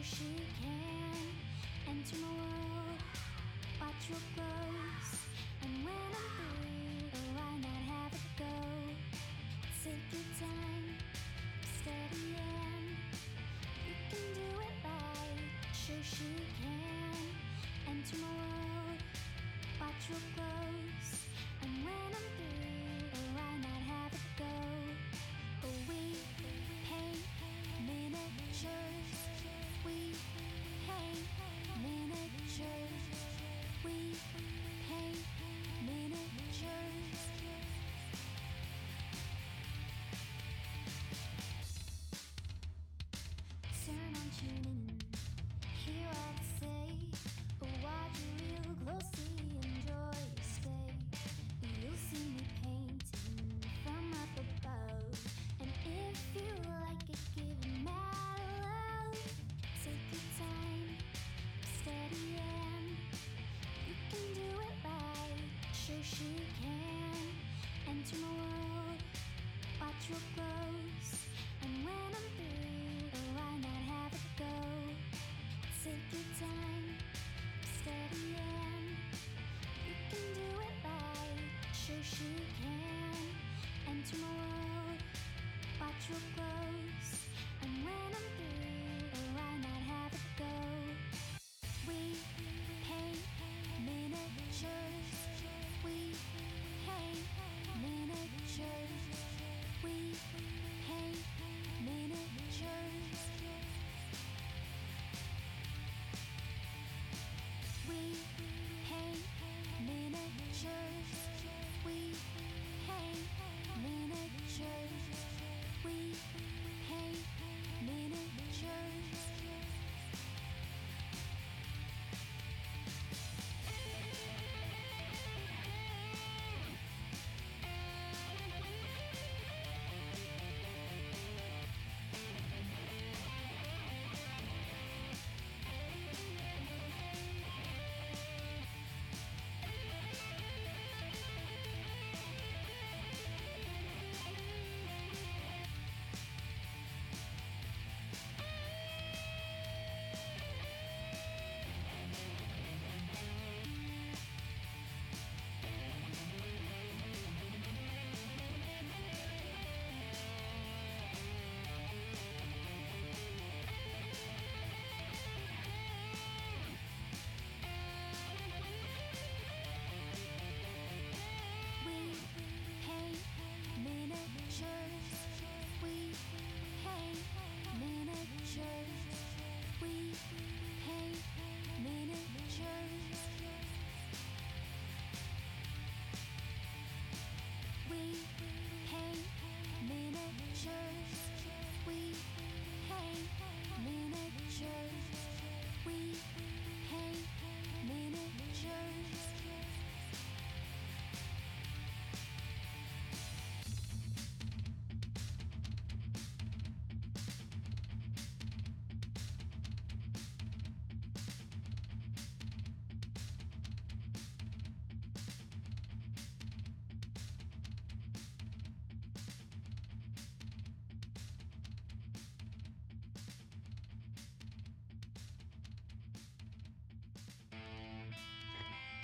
Shoshie can enter my world. Watch real close, and when I'm through, why not have it go? Take your time, steady and you can do it right. Shoshie can enter my world. Watch real close, and when I'm through, why not have it go? We paint miniatures. We paint miniatures. We paint miniatures. Turn on, tune in, hear what I say. Watch real closely, enjoy your stay. You'll see me painting from up above, and if you like it, give it mad love. Take your time, steady and you can do it right. Shoshie can enter my world. Watch real close, and when I'm through, why not have it go? Take your time, steady and you can do it right. Shoshie can enter my world. Watch real close, and when I'm through, why not have it go? We paint miniatures. We paint miniatures. We paint miniatures. We paint miniatures. We paint miniatures. We paint miniatures. We paint miniatures. We paint miniatures. We paint miniatures. We paint miniatures. We paint miniatures. We paint miniatures.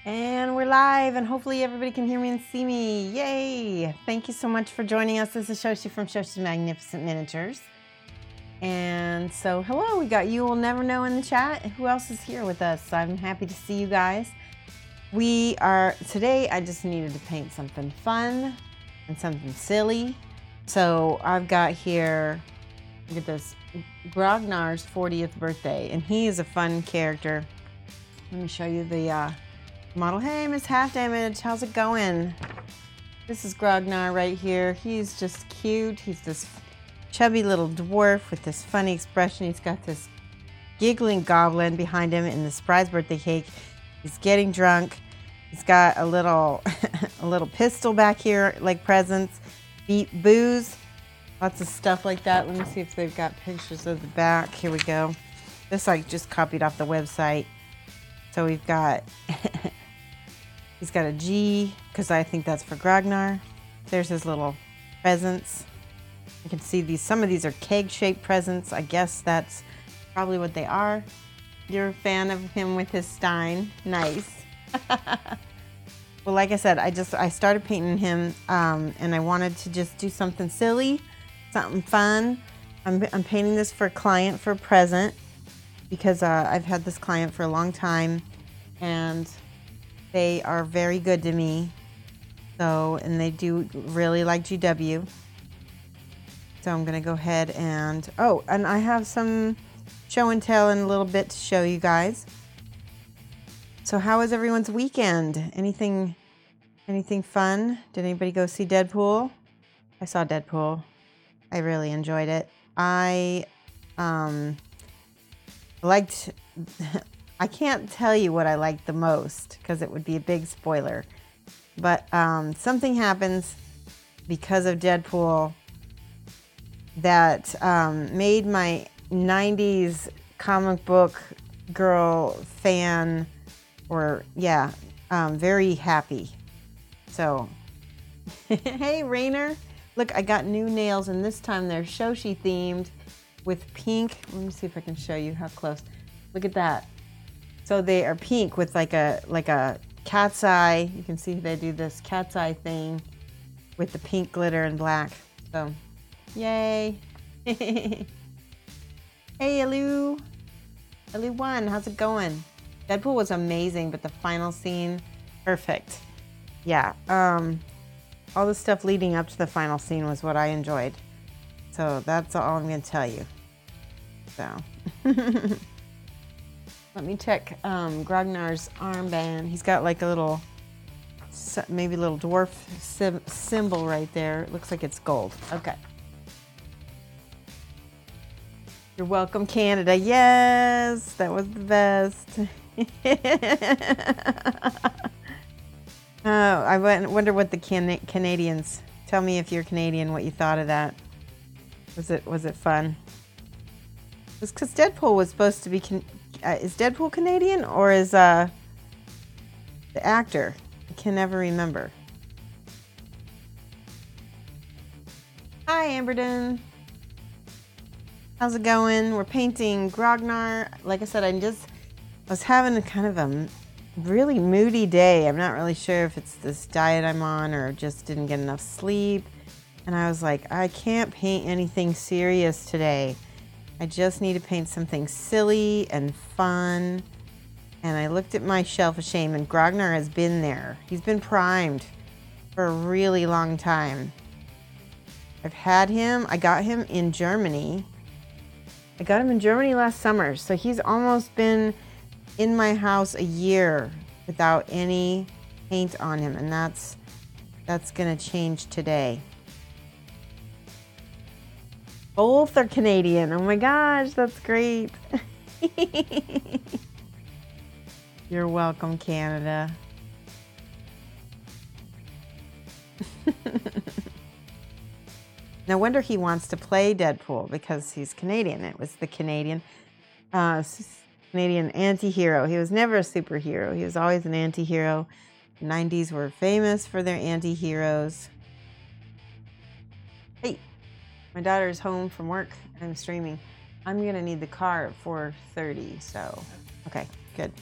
And we're live, and hopefully everybody can hear me and see me. Yay! Thank you so much for joining us. This is Shoshie from Shoshie's Magnificent Miniatures. And so, hello, we got You Will Never Know in the chat. Who else is here with us? I'm happy to see you guys. Today I just needed to paint something fun and something silly. So I've got here, look at this, Grognar's 40th birthday, and he is a fun character. Let me show you the model. Hey, Miss Half Damage, how's it going? This is Grognar right here. He's just cute. He's this chubby little dwarf with this funny expression. He's got this giggling goblin behind him in the surprise birthday cake. He's getting drunk. He's got a little a little pistol back here, like presents. Beat booze. Lots of stuff like that. Let me see if they've got pictures of the back. Here we go. This I just copied off the website. So we've got he's got a G, because I think that's for Grognar. There's his little presents. You can see these. Some of these are keg-shaped presents. I guess that's probably what they are. You're a fan of him with his Stein. Nice. Well, like I said, I started painting him, and I wanted to just do something silly, something fun. I'm painting this for a client for a present because I've had this client for a long time, and they are very good to me. So, and they do really like GW. So I'm gonna go ahead and, oh, and I have some show and tell in a little bit to show you guys. So how was everyone's weekend? Anything fun? Did anybody go see Deadpool? I saw Deadpool. I really enjoyed it. I liked, I can't tell you what I liked the most because it would be a big spoiler. But something happens because of Deadpool that made my 90s comic book girl fan, or yeah, very happy. So, hey Rainer, look, I got new nails, and this time they're Shoshie themed with pink. Let me see if I can show you how close. Look at that. So they are pink with like a cat's eye. You can see they do this cat's eye thing with the pink glitter and black. So, yay. Hey, Alu. Alu1, how's it going? Deadpool was amazing, but the final scene, perfect. Yeah, all the stuff leading up to the final scene was what I enjoyed. So that's all I'm going to tell you. So, let me check Grognar's armband. He's got like a little, maybe a little dwarf symbol right there. It looks like it's gold. Okay. You're welcome, Canada. Yes, that was the best. Oh, I wonder what the Canadians, tell me if you're Canadian, what you thought of that. Was it fun? It was because Deadpool was supposed to be, is Deadpool Canadian, or is the actor? I can never remember. Hi, Amberden. How's it going? We're painting Grognar. Like I said, I was having a kind of a really moody day. I'm not really sure if it's this diet I'm on or just didn't get enough sleep. And I was like, I can't paint anything serious today. I just need to paint something silly and fun. And I looked at my shelf of shame, and Grognar has been there. He's been primed for a really long time. I've had him. I got him in Germany. I got him in Germany last summer, so he's almost been in my house a year without any paint on him, and that's gonna change today. Both are Canadian. Oh my gosh, that's great. You're welcome, Canada. No wonder he wants to play Deadpool, because he's Canadian. It was the Canadian anti-hero. He was never a superhero. He was always an anti-hero. The 90s were famous for their anti-heroes. Hey, my daughter's home from work. I'm streaming. I'm going to need the car at 4:30, so okay, good.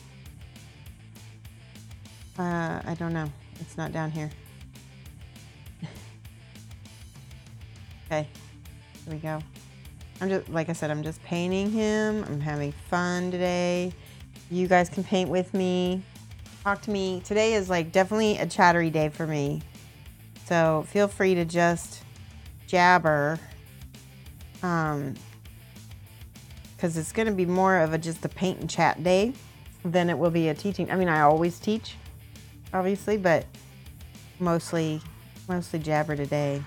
I don't know. It's not down here. Okay, here we go. I'm just, like I said, I'm just painting him. I'm having fun today. You guys can paint with me. Talk to me. Today is like definitely a chattery day for me. So feel free to just jabber. Because it's going to be more of just a paint and chat day than it will be a teaching. I mean, I always teach, obviously, but mostly jabber today.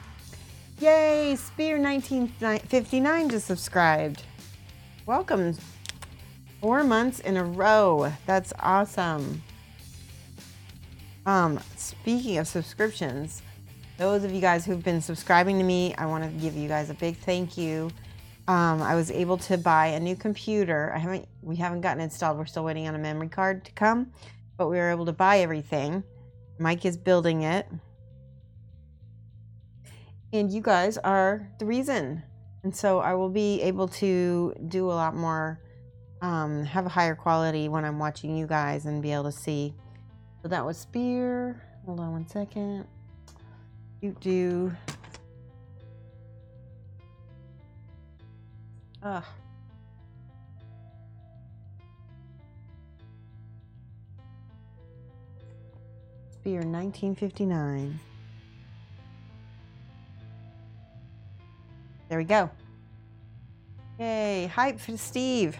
Yay! Spear 1959 just subscribed. Welcome. 4 months in a row. That's awesome. Speaking of subscriptions, those of you guys who've been subscribing to me, I want to give you guys a big thank you. I was able to buy a new computer. We haven't gotten it installed. We're still waiting on a memory card to come, but we were able to buy everything. Mike is building it. And you guys are the reason. And so I will be able to do a lot more have a higher quality when I'm watching you guys and be able to see. So that was spear. Hold on one second. Do. Ugh. Spear 1959. There we go. Yay, hype for Steve.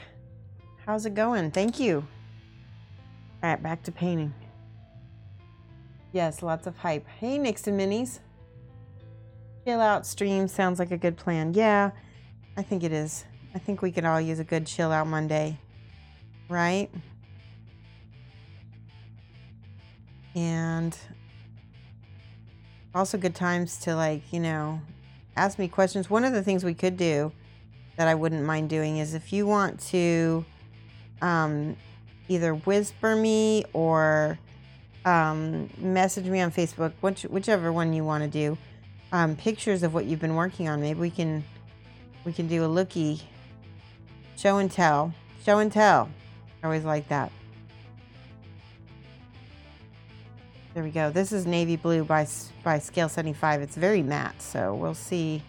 How's it going? Thank you. All right, back to painting. Yes, lots of hype. Hey, Nixon Minis. Chill out stream sounds like a good plan. Yeah, I think it is. I think we could all use a good chill out Monday, right? And also good times to, like, you know, ask me questions. One of the things we could do that I wouldn't mind doing is if you want to either whisper me or message me on Facebook, whichever one you want to do, pictures of what you've been working on. Maybe we can do a looky, show and tell. I always like that. There we go. This is navy blue by scale 75. It's very matte, so we'll see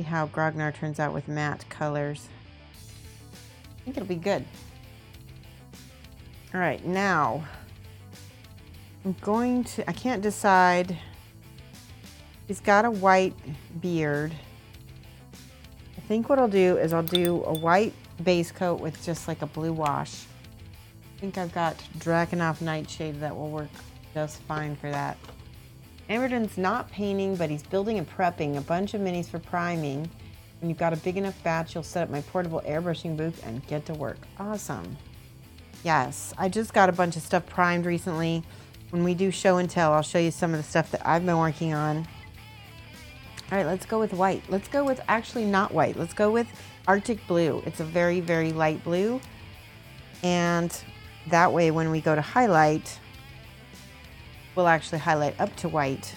how Grognar turns out with matte colors. I think it'll be good. All right, now I can't decide. He's got a white beard. I think what I'll do is I'll do a white base coat with just like a blue wash. I think I've got Drakenhof Nightshade that will work just fine for that. Amerden's not painting, but he's building and prepping a bunch of minis for priming. When you've got a big enough batch, you'll set up my portable airbrushing booth and get to work. Awesome. Yes, I just got a bunch of stuff primed recently. When we do show and tell, I'll show you some of the stuff that I've been working on. All right, let's go with white. Let's go with, actually not white. Let's go with Arctic Blue. It's a very, very light blue. And that way, when we go to highlight, we'll actually highlight up to white.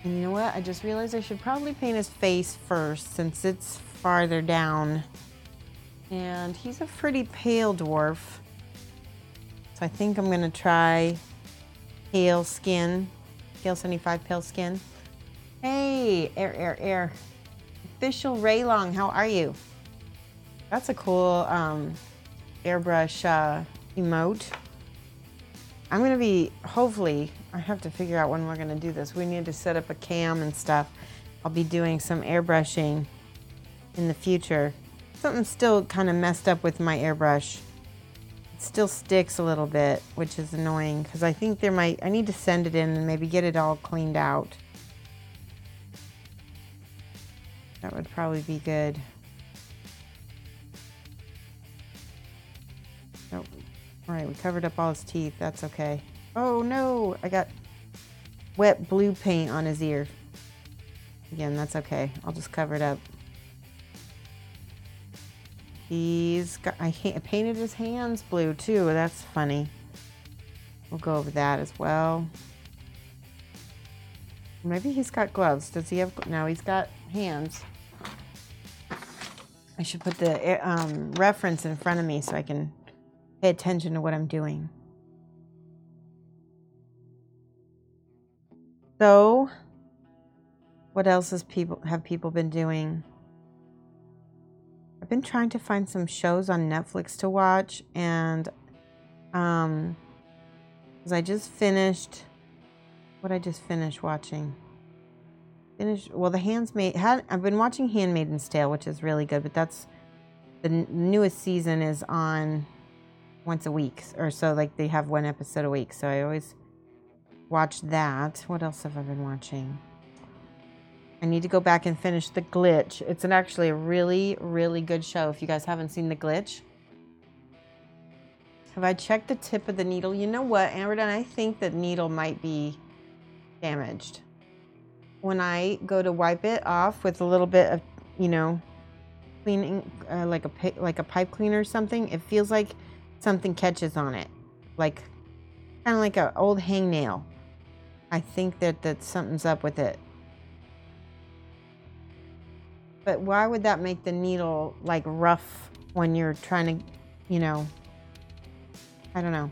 And you know what? I just realized I should probably paint his face first since it's farther down. And he's a pretty pale dwarf. So I think I'm gonna try pale skin, scale 75 pale skin. Hey, air. Official Raylong, how are you? That's a cool airbrush emote. I'm gonna be, hopefully, I have to figure out when we're gonna do this. We need to set up a cam and stuff. I'll be doing some airbrushing in the future. Something's still kind of messed up with my airbrush. It still sticks a little bit, which is annoying because I think I need to send it in and maybe get it all cleaned out. That would probably be good. Oh, all right, we covered up all his teeth. That's okay. Oh no, I got wet blue paint on his ear. Again, that's okay. I'll just cover it up. I painted his hands blue too. That's funny. We'll go over that as well. Maybe he's got gloves. Does he have? No, he's got hands. I should put the reference in front of me so I can pay attention to what I'm doing. So, what else have people been doing? I've been trying to find some shows on Netflix to watch, and because I just finished what I just finished watching. I've been watching Handmaid's Tale, which is really good, but that's the newest season is on once a week or so, like they have one episode a week, so I always watch that. What else have I been watching? I need to go back and finish The Glitch. It's actually a really, really good show. If you guys haven't seen The Glitch. Have I checked the tip of the needle? You know what, Amberden? I think the needle might be damaged. When I go to wipe it off with a little bit of, cleaning, like a pipe cleaner or something, it feels like something catches on it. Like, kind of like an old hangnail. I think that something's up with it. But why would that make the needle like rough when you're trying to, you know, I don't know.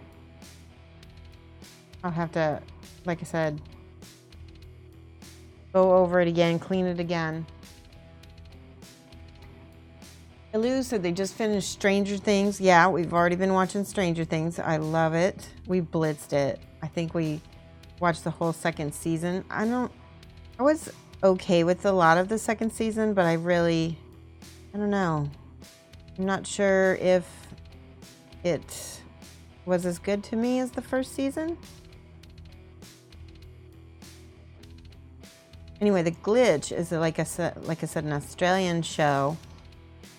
I'll have to, like I said, go over it again, clean it again. Elu said they just finished Stranger Things. Yeah, we've already been watching Stranger Things. I love it. We blitzed it. I think we watched the whole second season. I was okay with a lot of the second season, but I don't know. I'm not sure if it was as good to me as the first season. Anyway, The Glitch is, like I said, an Australian show.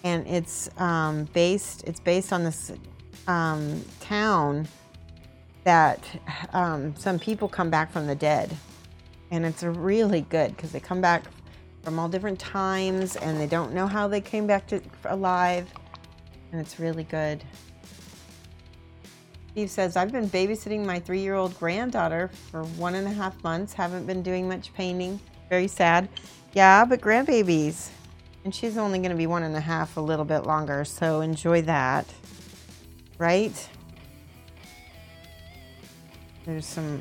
And it's based on this town that some people come back from the dead. And it's really good because they come back from all different times and they don't know how they came back to alive. And it's really good. Steve says, I've been babysitting my 3-year-old granddaughter for 1.5 months. Haven't been doing much painting. Very sad. Yeah, but grandbabies. And she's only going to be 1.5, a little bit longer. So enjoy that. Right? There's some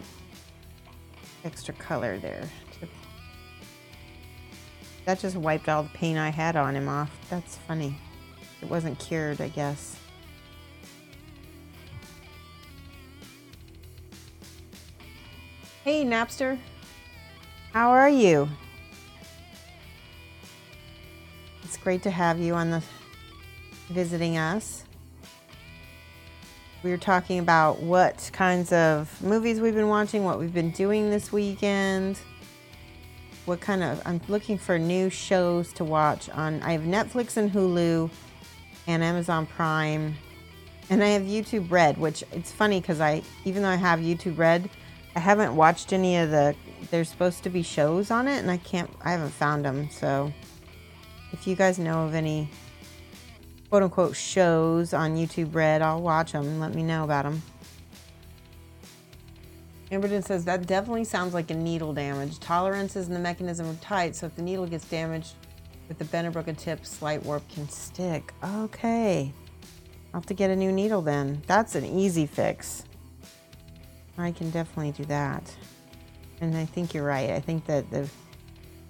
extra color there. That just wiped all the paint I had on him off. That's funny. It wasn't cured, I guess. Hey, Napster. How are you? It's great to have you on the visiting us. We were talking about what kinds of movies we've been watching, what we've been doing this weekend. I'm looking for new shows to watch on. I have Netflix and Hulu and Amazon Prime. And I have YouTube Red, which it's funny because even though I have YouTube Red, I haven't watched any of there's supposed to be shows on it and I haven't found them. So if you guys know of any quote unquote shows on YouTube Red, I'll watch them and let me know about them. Amberton says, that definitely sounds like a needle damage. Tolerances in the mechanism are tight, so if the needle gets damaged with the bent or broken tip, slight warp can stick. Okay. I'll have to get a new needle then. That's an easy fix. I can definitely do that. And I think you're right. I think that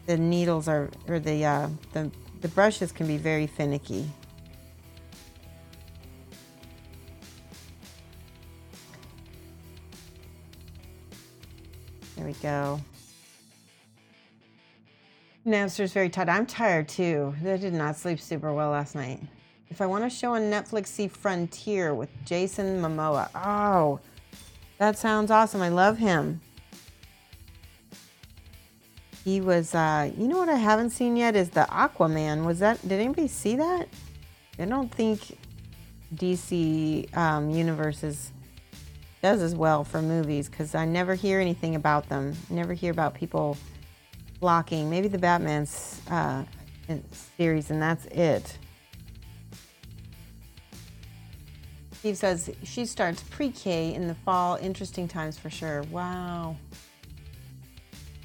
the needles the brushes can be very finicky. There we go. Napster's very tired. I'm tired too. I did not sleep super well last night. If I want to show on Netflix, see Frontier with Jason Momoa. Oh, that sounds awesome. I love him. He was, you know what I haven't seen yet is the Aquaman. Did anybody see that? I don't think DC Universe does as well for movies because I never hear anything about them. Never hear about people blocking. Maybe the Batman series, and that's it. Steve says she starts pre-K in the fall. Interesting times for sure. Wow.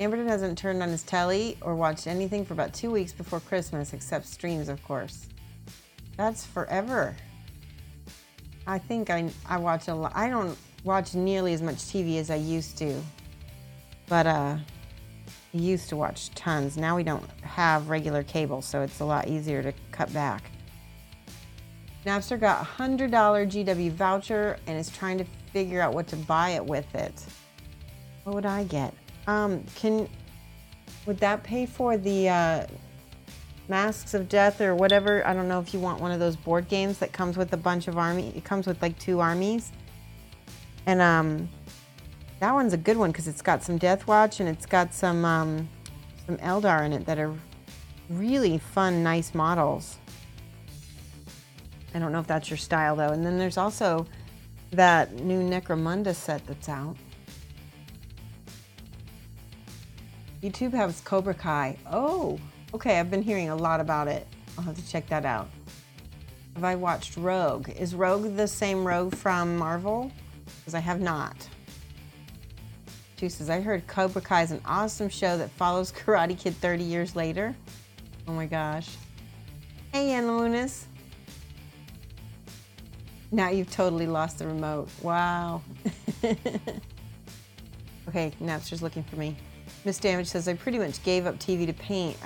Amberton hasn't turned on his telly or watched anything for about 2 weeks before Christmas, except streams, of course. That's forever. I think I watch a lot. I don't watch nearly as much TV as I used to. But I used to watch tons. Now we don't have regular cable, so it's a lot easier to cut back. Napster got a $100 GW voucher and is trying to figure out what to buy it with it. What would I get? Would that pay for the Masks of Death or whatever? I don't know if you want one of those board games that comes with a bunch of army. It comes with like 2 armies. And that one's a good one because it's got some Death Watch and it's got some Eldar in it that are really fun, nice models. I don't know if that's your style though. And then there's also that new Necromunda set that's out. YouTube has Cobra Kai. Oh, okay. I've been hearing a lot about it. I'll have to check that out. Have I watched Rogue? Is Rogue the same Rogue from Marvel? Because I have not. She says, I heard Cobra Kai is an awesome show that follows Karate Kid 30 years later. Oh my gosh. Hey, Anna Lunas. Now you've totally lost the remote. Wow. Okay, Napster's looking for me. Miss Damage says, I pretty much gave up TV to paint.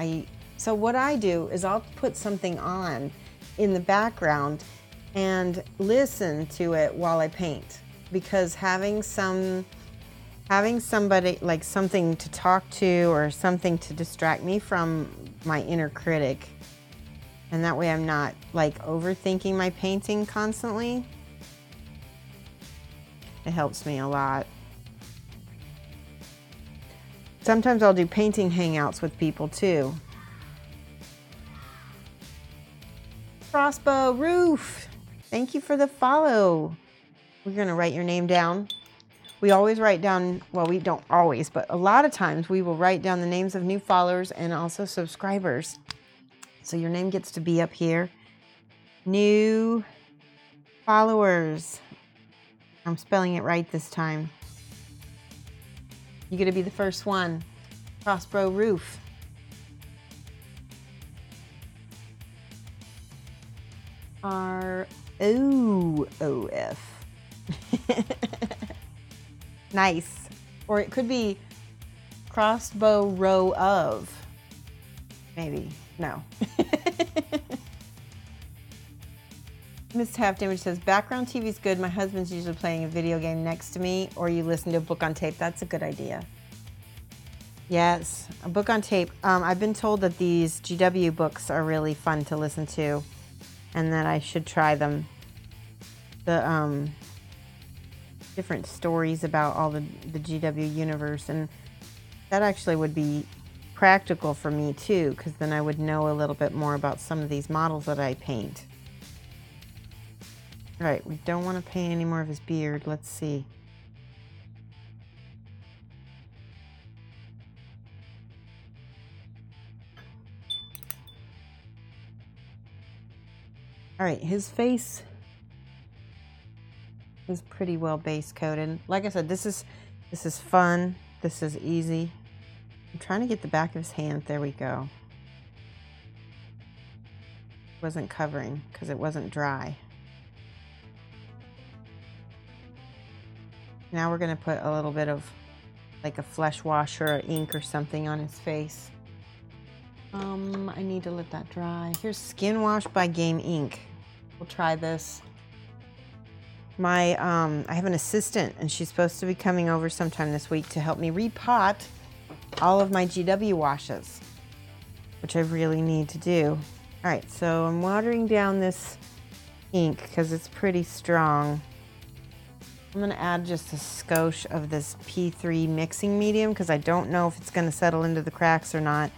So what I do is I'll put something on in the background and listen to it while I paint, because having somebody, like something to talk to or something to distract me from my inner critic, and that way I'm not like overthinking my painting constantly. It helps me a lot. Sometimes I'll do painting hangouts with people too. Crossbow Roof, thank you for the follow. We're gonna write your name down. We always write down, well, we don't always, but a lot of times we will write down the names of new followers and also subscribers. So your name gets to be up here. New followers. I'm spelling it right this time. You're gonna be the first one. Crossbow Roof. R-O-O-F. Nice. Or it could be crossbow row of. Maybe. No. Miss Half Damage says, background TV is good. My husband's usually playing a video game next to me, or you listen to a book on tape. That's a good idea. Yes, a book on tape. I've been told that these GW books are really fun to listen to, and that I should try them. The different stories about all the GW universe, and that actually would be practical for me too, because then I would know a little bit more about some of these models that I paint. All right, we don't want to paint any more of his beard. Let's see. All right, his face is pretty well base coated. Like I said, this is fun. This is easy. I'm trying to get the back of his hand. There we go. Wasn't covering because it wasn't dry. Now we're going to put a little bit of like a flesh wash or ink or something on his face. I need to let that dry. Here's Skin Wash by Game Ink. We'll try this. I have an assistant, and she's supposed to be coming over sometime this week to help me repot all of my GW washes, which I really need to do. All right, so I'm watering down this ink because it's pretty strong. I'm gonna add just a skosh of this P3 mixing medium because I don't know if it's gonna settle into the cracks or not.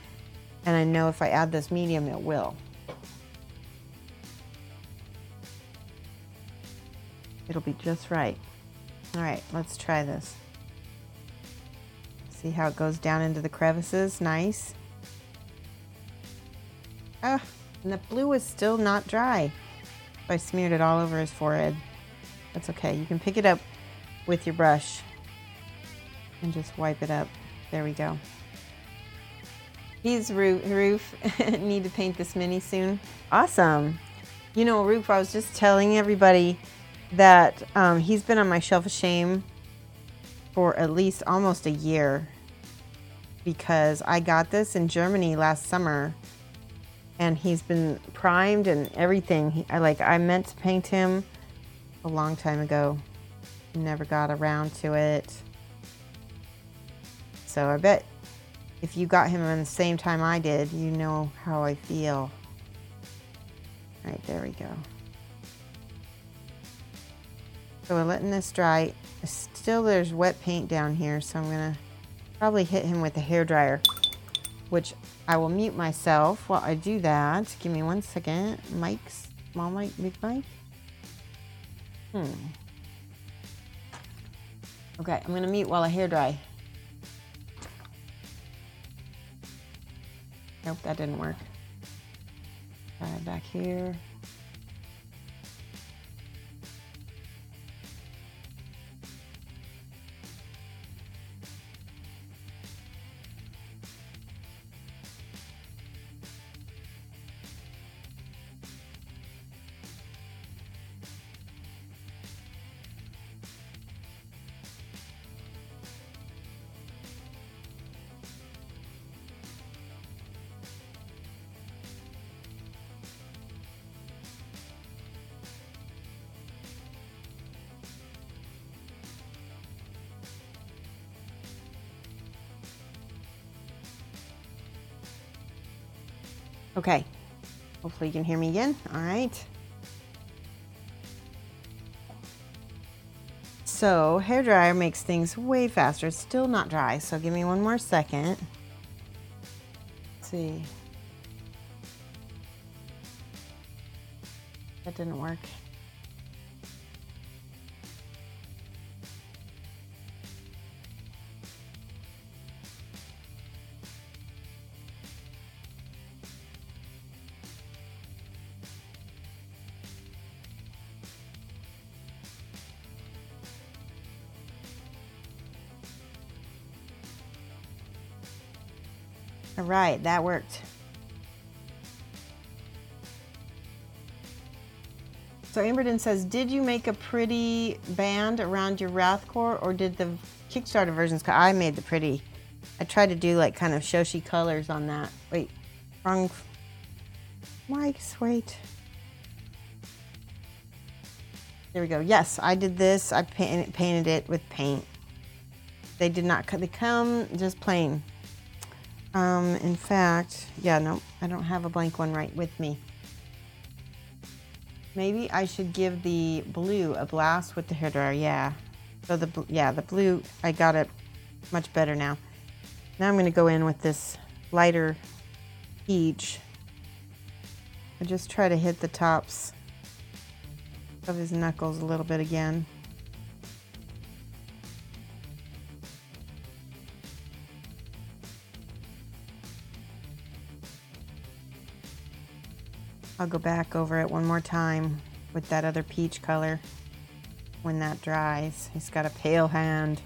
And I know if I add this medium, it will. It'll be just right. All right, let's try this. See how it goes down into the crevices, nice. Ah, and the blue is still not dry. I smeared it all over his forehead. That's okay, you can pick it up with your brush and just wipe it up. There we go. He's Roof. Need to paint this mini soon. Awesome. You know, Roof, I was just telling everybody that he's been on my shelf of shame for at least almost a year because I got this in Germany last summer and he's been primed and everything. I meant to paint him a long time ago. Never got around to it. So I bet if you got him in the same time I did, you know how I feel. All right, there we go. So we're letting this dry. Still there's wet paint down here, so I'm gonna probably hit him with a hairdryer, which I will mute myself while I do that. Give me 1 second. Mic, small mic, big mic. Okay, I'm gonna mute while I hair dry. Nope, that didn't work. Try it back here. Okay. Hopefully you can hear me again. All right. So hairdryer makes things way faster. It's still not dry, so give me one more second. Let's see. That didn't work. All right, that worked. So Amberden says, did you make a pretty band around your Wrathcore, or did the Kickstarter versions? I made the pretty. I tried to do like kind of Shoshie colors on that. Wait, wrong. Mics, wait. There we go. Yes, I did this. I painted it with paint. They did not cut. They come just plain. In fact, yeah, no, I don't have a blank one right with me. Maybe I should give the blue a blast with the hairdryer. Yeah. So the blue, I got it much better now. Now I'm going to go in with this lighter peach. I just try to hit the tops of his knuckles a little bit again. I'll go back over it one more time with that other peach color when that dries. He's got a pale hand.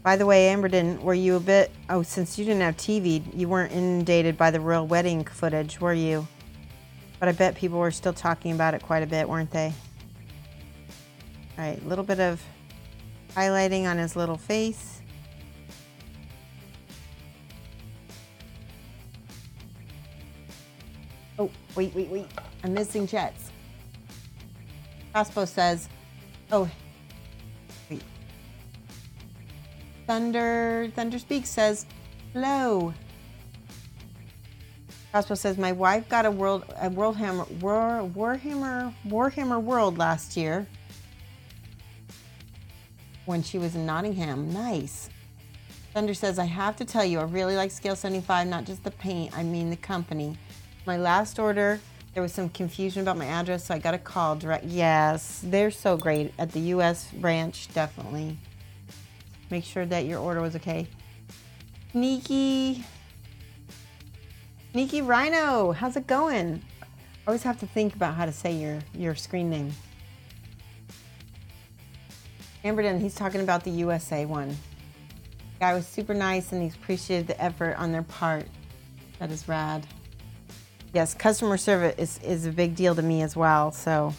By the way, Amberden, were you a bit... Oh, since you didn't have TV, you weren't inundated by the royal wedding footage, were you? But I bet people were still talking about it quite a bit, weren't they? All right, a little bit of highlighting on his little face. Oh, wait. I'm missing jets. Crossbow says, oh, wait. Thunder Speaks says, hello. Crossbow says, my wife got a Warhammer World last year when she was in Nottingham. Nice. Thunder says, I have to tell you, I really like Scale 75, not just the paint, I mean the company. My last order, there was some confusion about my address, so I got a call direct. Yes, they're so great at the U.S. branch, definitely. Make sure that your order was okay. Sneaky Rhino, how's it going? I always have to think about how to say your screen name. Amberden, he's talking about the USA one. The guy was super nice and he appreciated the effort on their part. That is rad. Yes, customer service is a big deal to me as well, so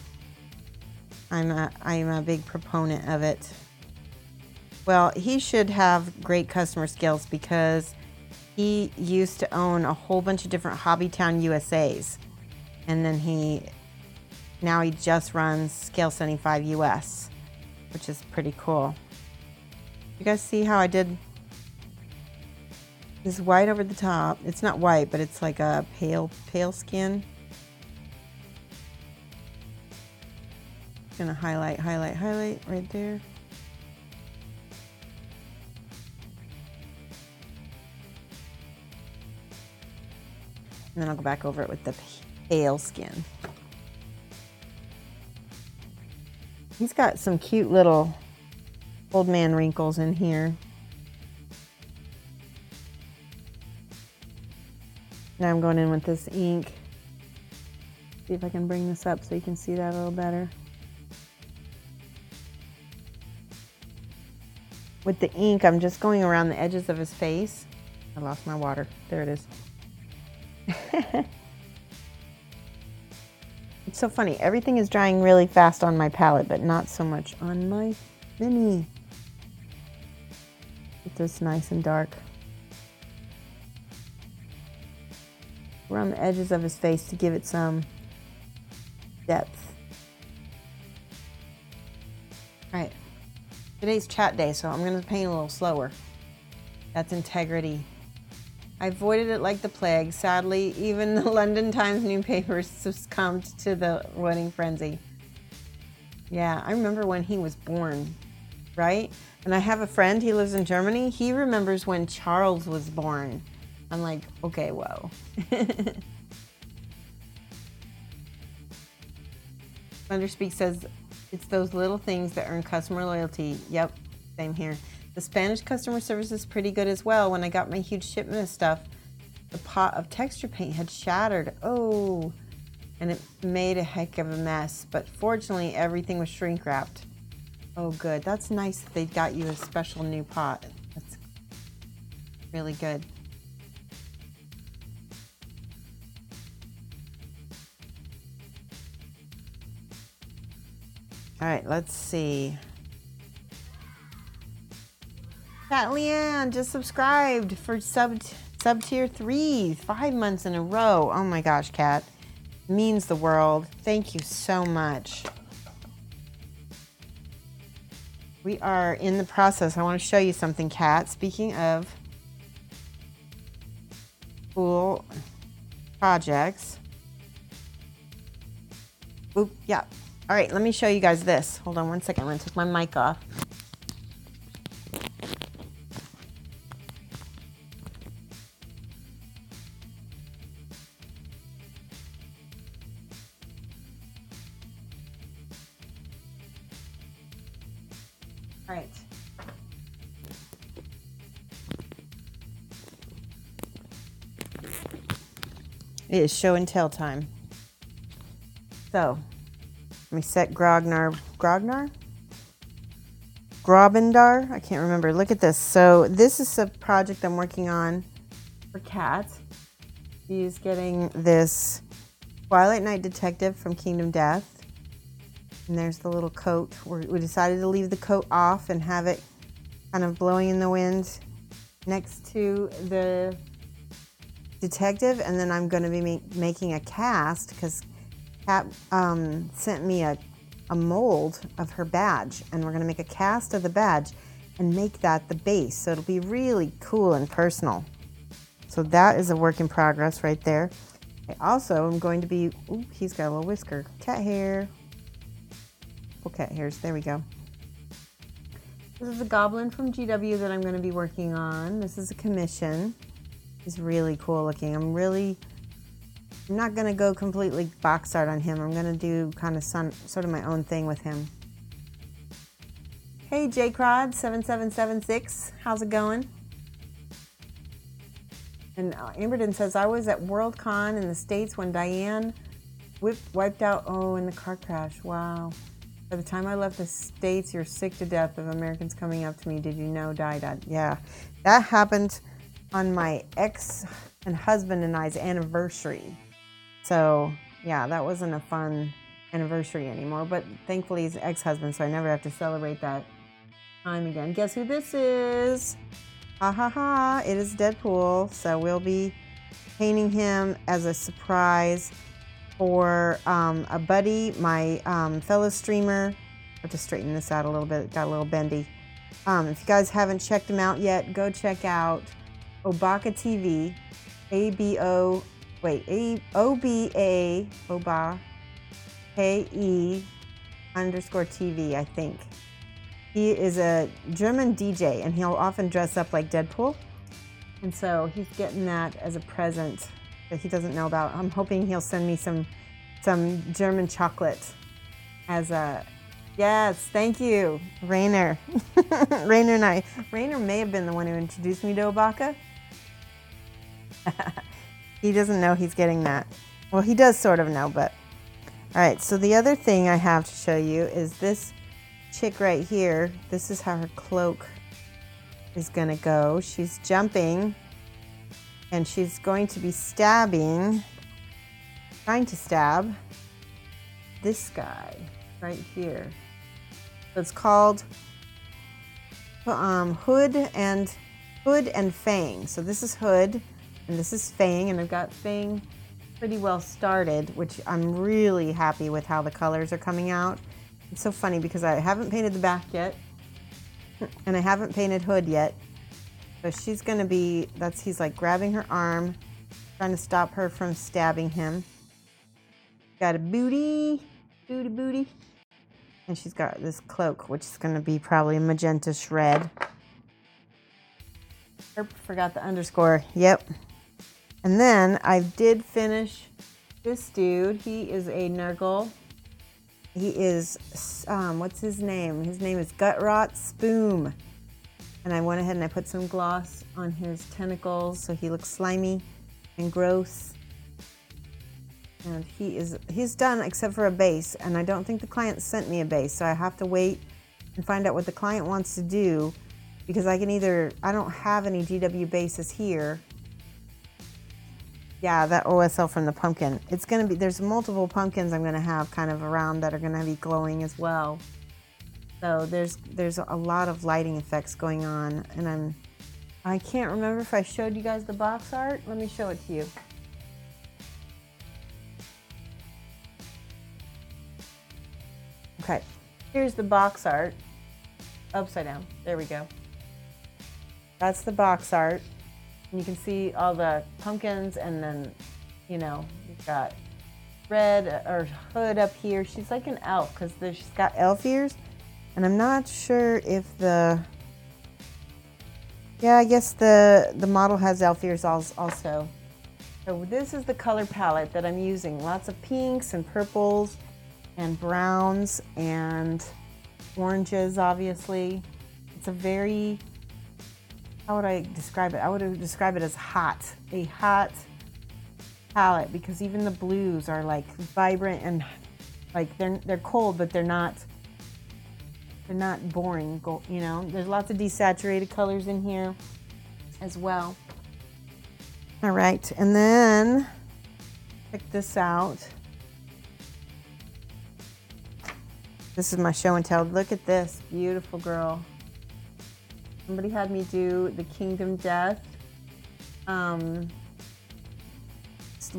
I'm a big proponent of it. Well, he should have great customer skills because he used to own a whole bunch of different Hobbytown USAs, and then now he just runs Scale 75 US, which is pretty cool. You guys see how I did this white over the top? It's not white, but it's like a pale skin. Gonna highlight right there. And then I'll go back over it with the pale skin. He's got some cute little old man wrinkles in here. Now I'm going in with this ink. See if I can bring this up so you can see that a little better. With the ink, I'm just going around the edges of his face. I lost my water. There it is. It's so funny. Everything is drying really fast on my palette, but not so much on my mini. Get this nice and dark. Around the edges of his face to give it some depth. All right. Today's chat day, so I'm going to paint a little slower. That's integrity. I avoided it like the plague. Sadly, even the London Times newspapers succumbed to the wedding frenzy. Yeah, I remember when he was born, right? And I have a friend, he lives in Germany. He remembers when Charles was born. I'm like, okay, whoa. Thunderspeak says, it's those little things that earn customer loyalty. Yep, same here. The Spanish customer service is pretty good as well. When I got my huge shipment of stuff, the pot of texture paint had shattered. Oh, and it made a heck of a mess. But fortunately, everything was shrink wrapped. Oh, good. That's nice that they got you a special new pot. That's really good. All right, let's see. Cat Leanne just subscribed for sub tier 3, 5 months in a row. Oh my gosh, Cat. Means the world. Thank you so much. We are in the process. I want to show you something, Cat. Speaking of cool projects. Oop, yeah. All right, let me show you guys this. Hold on one second. I'm going to take my mic off. All right. It is show and tell time. So, let me set Grombrindal? I can't remember. Look at this. So, this is a project I'm working on for Kat. She's getting this Twilight Night Detective from Kingdom Death. And there's the little coat. We decided to leave the coat off and have it kind of blowing in the wind next to the detective. And then I'm going to be making a cast because Kat sent me a mold of her badge. And we're going to make a cast of the badge and make that the base. So it'll be really cool and personal. So that is a work in progress right there. I also am going to be... Ooh, he's got a little whisker. Cat hair. Cat hairs. There we go. This is a goblin from GW that I'm going to be working on. This is a commission. He's really cool looking. I'm not going to go completely box art on him. I'm going to do kind of sort of my own thing with him. Hey, JCrod7776. How's it going? And Amberden says, I was at Worldcon in the States when Diane wiped out, in the car crash. Wow. By the time I left the States, you're sick to death of Americans coming up to me. Did you know? Died. Yeah. That happened on my ex and husband and I's anniversary. So, yeah, that wasn't a fun anniversary anymore. But thankfully, he's an ex-husband, so I never have to celebrate that time again. Guess who this is? Ha ha ha. It is Deadpool. So we'll be painting him as a surprise for a buddy, my fellow streamer. I have to straighten this out a little bit. It got a little bendy. If you guys haven't checked him out yet, go check out Obaka TV. Oba KE_TV, I think. He is a German DJ, and he'll often dress up like Deadpool. And so he's getting that as a present that he doesn't know about. I'm hoping he'll send me some German chocolate as a... Yes, thank you, Rainer. Rainer and I. Rainer may have been the one who introduced me to Obaka. He doesn't know he's getting that. Well, he does sort of know, but... All right, so the other thing I have to show you is this chick right here. This is how her cloak is going to go. She's jumping, and she's going to be trying to stab this guy right here. So it's called Hood and Fang. So this is Hood, and this is Fang, and I've got Fang pretty well started, which I'm really happy with how the colors are coming out. It's so funny because I haven't painted the back yet, and I haven't painted Hood yet. So she's gonna be, he's like grabbing her arm, trying to stop her from stabbing him. Got a booty. And she's got this cloak, which is gonna be probably a magenta shred. Forgot the underscore, yep. And then I did finish this dude. He is a Nurgle. He is, what's his name? His name is Gutrot Spoom. And I went ahead and I put some gloss on his tentacles so he looks slimy and gross. And he's done except for a base. And I don't think the client sent me a base. So I have to wait and find out what the client wants to do. Because I don't have any GW bases here. Yeah, that OSL from the pumpkin. It's gonna be, there's multiple pumpkins I'm gonna have kind of around that are gonna be glowing as well. So there's a lot of lighting effects going on, and I can't remember if I showed you guys the box art. Let me show it to you. Okay, here's the box art. Upside down, there we go. That's the box art. And you can see all the pumpkins, and then, you know, you've got Red or Hood up here. She's like an elf because she's got elf ears. And I'm not sure if yeah, I guess the model has elf ears also. So this is the color palette that I'm using. Lots of pinks and purples and browns and oranges, obviously. It's a very, how would I describe it? I would describe it as hot. A hot palette, because even the blues are like vibrant and like they're cold, but they're not boring, you know. There's lots of desaturated colors in here as well. All right, and then check this out. This is my show and tell. Look at this beautiful girl. Somebody had me do the Kingdom Death.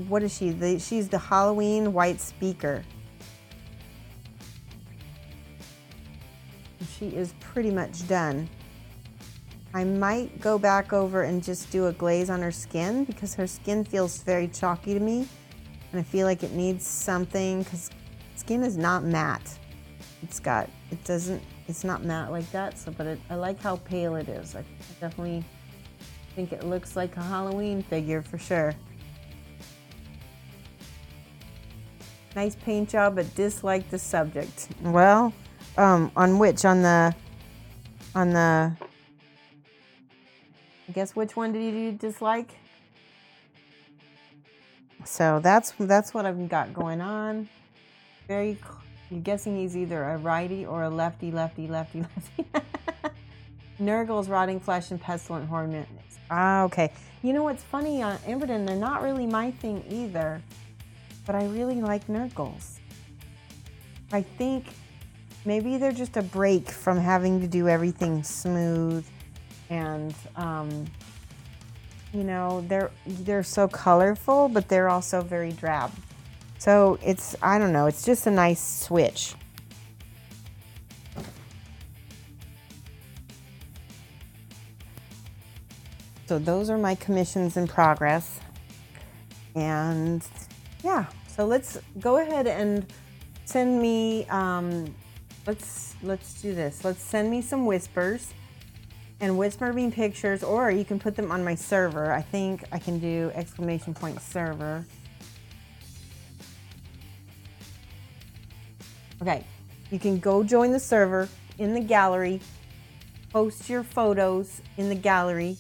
What is she? She's the Halloween White Speaker. She is pretty much done. I might go back over and just do a glaze on her skin because her skin feels very chalky to me, and I feel like it needs something because skin is not matte. It's not matte like that. So, but I like how pale it is. I definitely think it looks like a Halloween figure for sure. Nice paint job, but dislike the subject. Well. On which? On the, I guess which one did you dislike? So that's what I've got going on. You're guessing he's either a righty or a lefty. Nurgle's Rotting Flesh and Pestilent Hornet. Ah, okay. You know what's funny on Emberden, they're not really my thing either, but I really like Nurgles. I think maybe they're just a break from having to do everything smooth, and you know, they're so colorful, but they're also very drab. So I don't know, it's just a nice switch. So those are my commissions in progress. And yeah, so let's go ahead and send me, let's do this. Let's send me some whispers and whisper me pictures, or you can put them on my server. I think I can do ! server. Okay, you can go join the server in the gallery, post your photos in the gallery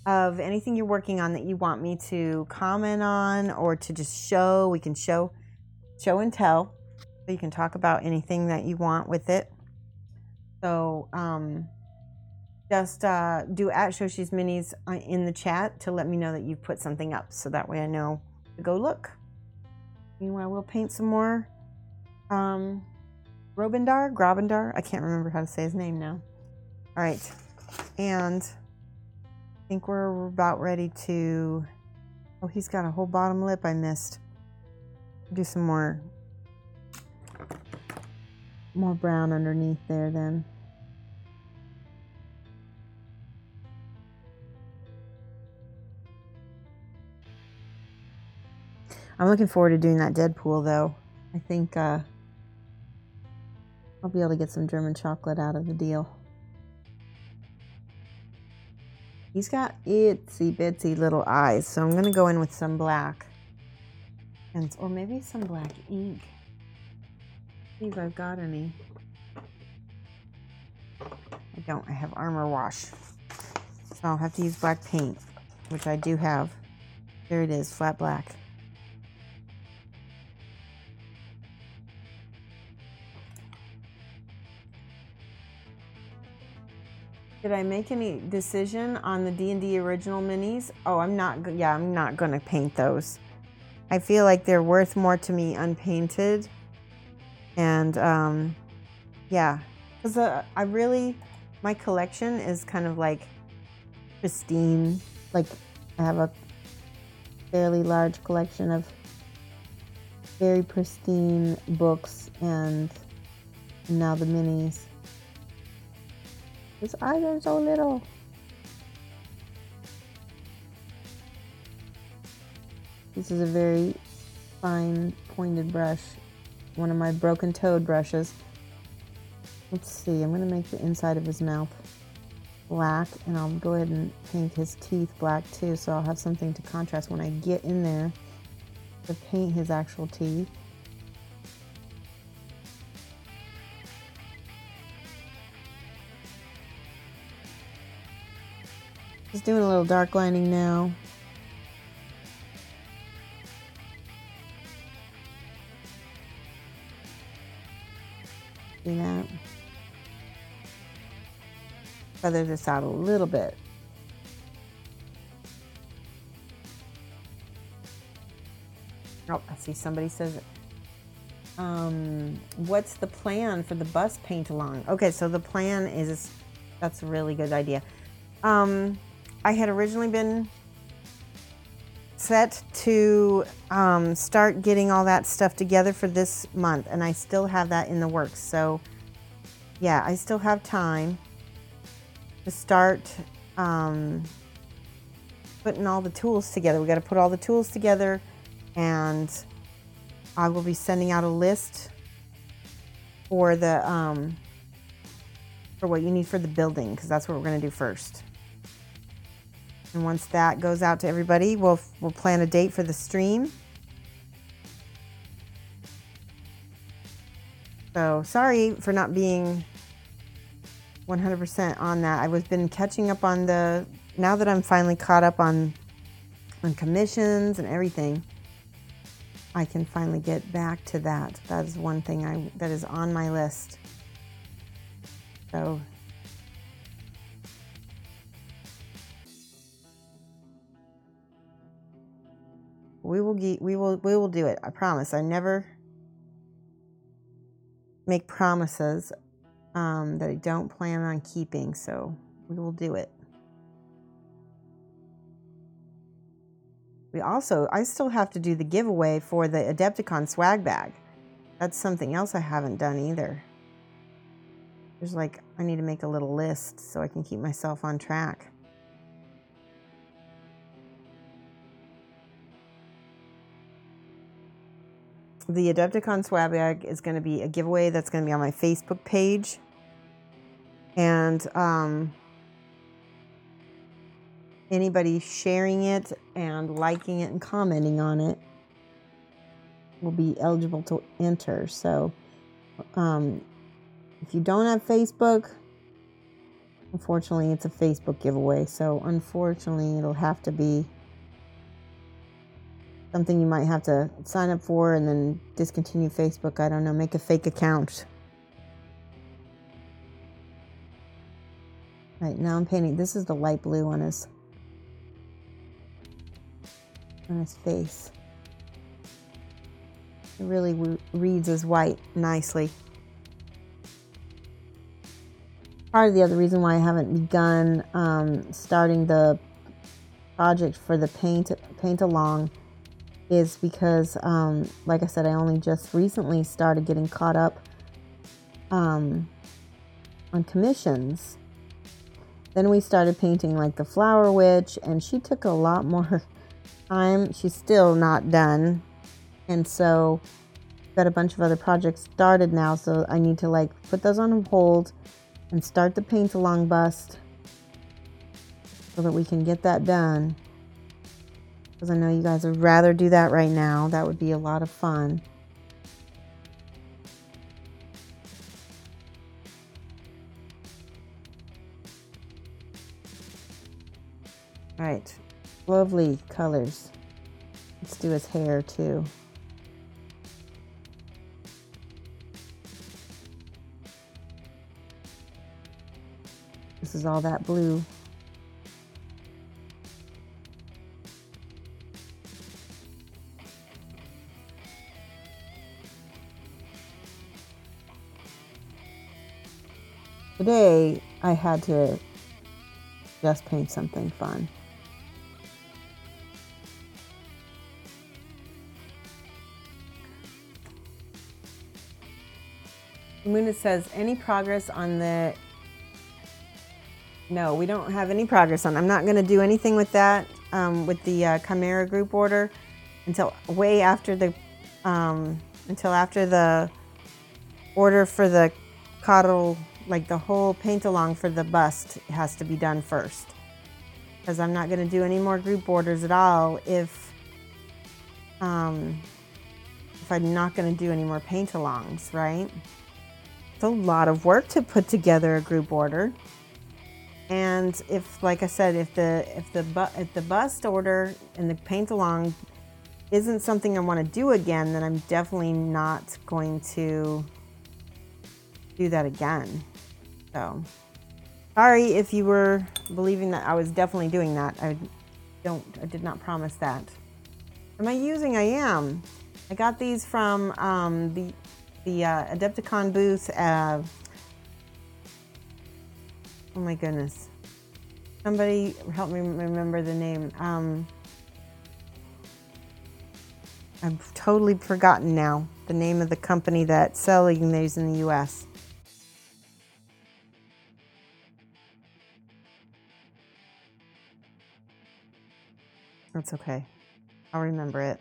of anything you're working on that you want me to comment on or to just show. We can show and tell. So you can talk about anything that you want with it. So just do @Shoshie's Minis in the chat to let me know that you've put something up, so that way I know to go look. Meanwhile, we'll paint some more Grombrindal. I can't remember how to say his name now. All right, and I think we're about ready to. Oh, he's got a whole bottom lip I missed. Do some more brown underneath there then. I'm looking forward to doing that Deadpool, though. I think I'll be able to get some German chocolate out of the deal. He's got itsy bitsy little eyes, so I'm going to go in with some black. Or maybe some black ink. See if I've got any. I don't. I have Armor Wash. So I'll have to use black paint, which I do have. There it is, flat black. Did I make any decision on the D&D original minis? Oh, I'm not going to paint those. I feel like they're worth more to me unpainted. And yeah, because my collection is kind of like pristine. Like I have a fairly large collection of very pristine books, and now the minis. His eyes are so little. This is a very fine pointed brush. One of my broken toed brushes. Let's see, I'm going to make the inside of his mouth black, and I'll go ahead and paint his teeth black too, so I'll have something to contrast when I get in there to paint his actual teeth. Just doing a little dark lining now. See that? Feather this out a little bit. Oh, I see somebody says, what's the plan for the bus paint along? Okay, so the plan is, that's a really good idea. I had originally been set to start getting all that stuff together for this month, and I still have that in the works. So yeah, I still have time to start putting all the tools together. We got to put all the tools together, and I will be sending out a list for the for what you need for the building, because that's what we're going to do first. And once that goes out to everybody, we'll plan a date for the stream. So sorry for not being 100% on that. I've been catching up on now that I'm finally caught up on commissions and everything, I can finally get back to that. That is one thing that is on my list. So we will do it. I promise. I never make promises that I don't plan on keeping, so we will do it. I still have to do the giveaway for the Adepticon swag bag. That's something else I haven't done either. I need to make a little list so I can keep myself on track. The Adepticon swag bag is going to be a giveaway that's going to be on my Facebook page. And anybody sharing it and liking it and commenting on it will be eligible to enter. So if you don't have Facebook, unfortunately it's a Facebook giveaway. So unfortunately it'll have to be something you might have to sign up for and then discontinue Facebook. I don't know, make a fake account. Right, now I'm painting. This is the light blue on his face. It really reads as white nicely. Part of the other reason why I haven't begun starting the project for the paint along is because, like I said, I only just recently started getting caught up on commissions. Then we started painting like the Flower Witch, and she took a lot more time. She's still not done. And so I've got a bunch of other projects started now, so I need to like put those on hold and start the paint along bust so that we can get that done. Because I know you guys would rather do that right now. That would be a lot of fun. All right, lovely colors. Let's do his hair too. This is all that blue. Today, I had to just paint something fun. Muna says, any progress on the... No, we don't have any progress on. I'm not going to do anything with that, with the Chimera group order until way after the, until after the order for the coddle, like the whole paint along for the bust has to be done first. Because I'm not going to do any more group orders at all if I'm not going to do any more paint alongs, right? It's a lot of work to put together a group order. And if, like I said, if the bust order and the paint along isn't something I want to do again, then I'm definitely not going to do that again. So, sorry if you were believing that I was definitely doing that. I did not promise that. Am I using? I am. I got these from the Adepticon booth. Oh my goodness. Somebody help me remember the name. I've totally forgotten now the name of the company that's selling these in the US. That's okay. I'll remember it.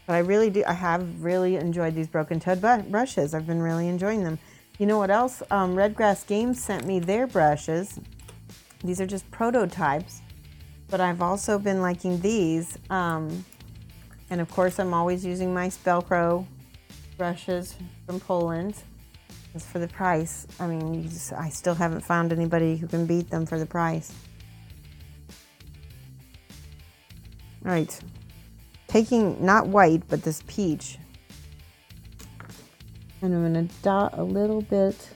But I have really enjoyed these broken toed brushes. I've been really enjoying them. You know what else? Redgrass Games sent me their brushes. These are just prototypes, but I've also been liking these. And of course, I'm always using my Spellcrow brushes from Poland. As for the price, I mean, I still haven't found anybody who can beat them for the price. All right. Taking, not white, but this peach. And I'm going to dot a little bit.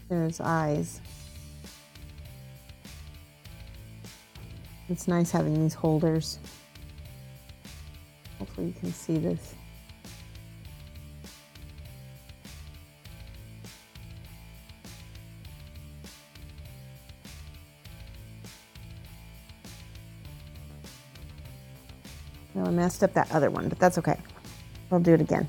There's eyes. It's nice having these holders. Hopefully you can see this. Well, I messed up that other one, but that's okay. I'll do it again.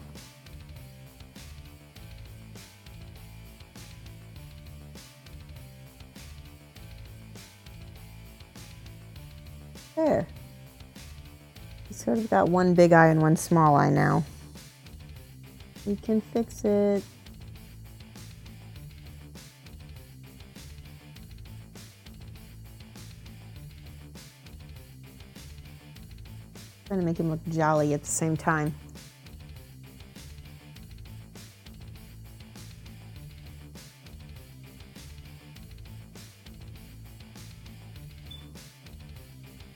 There. We sort of got one big eye and one small eye now. We can fix it. Trying to make him look jolly at the same time.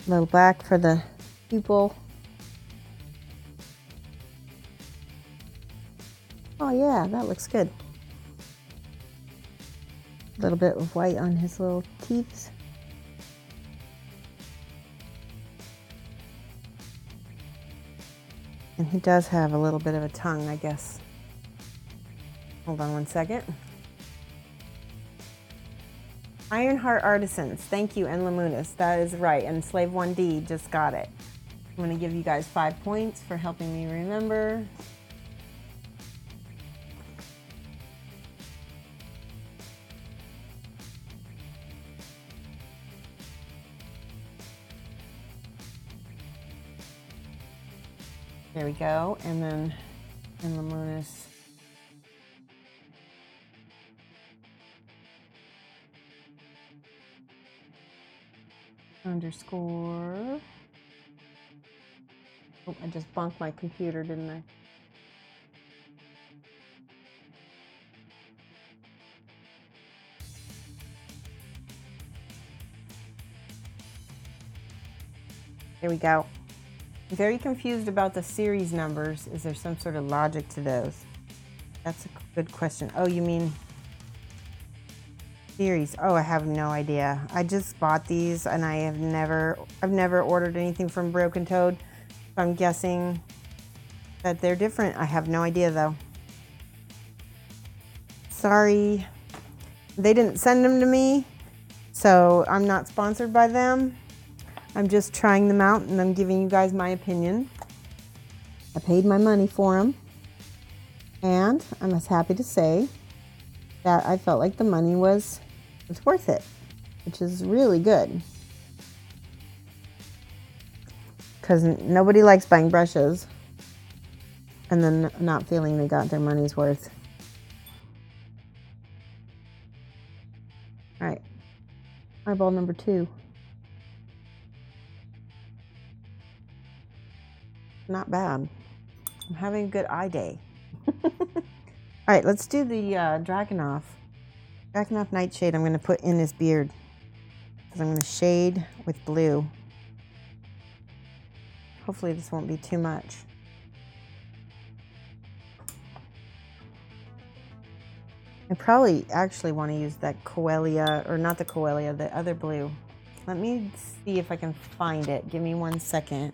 A little black for the pupil. Oh yeah, that looks good. A little bit of white on his little teeth. And he does have a little bit of a tongue, I guess. Hold on one second. Ironheart Artisans, thank you, and Lamunis, that is right, and Slave 1D just got it. I'm going to give you guys 5 points for helping me remember. There we go. And then in the Lunas. Underscore. Oh, I just bonked my computer, didn't I? There we go. I'm very confused about the series numbers. Is there some sort of logic to those? That's a good question. Oh, you mean series? Oh, I have no idea. I just bought these and I've never ordered anything from Broken Toad. So I'm guessing that they're different. I have no idea though. Sorry. They didn't send them to me, so I'm not sponsored by them. I'm just trying them out and I'm giving you guys my opinion. I paid my money for them. And I'm as happy to say that I felt like the money was worth it, which is really good. Because nobody likes buying brushes and then not feeling they got their money's worth. All right, eyeball number 2. Not bad. I'm having a good eye day. All right, let's do the Dragonoff Nightshade. I'm going to put in his beard because I'm going to shade with blue. Hopefully this won't be too much. I probably actually want to use that Coelia, or not the Coelia, the other blue. Let me see if I can find it. Give me 1 second.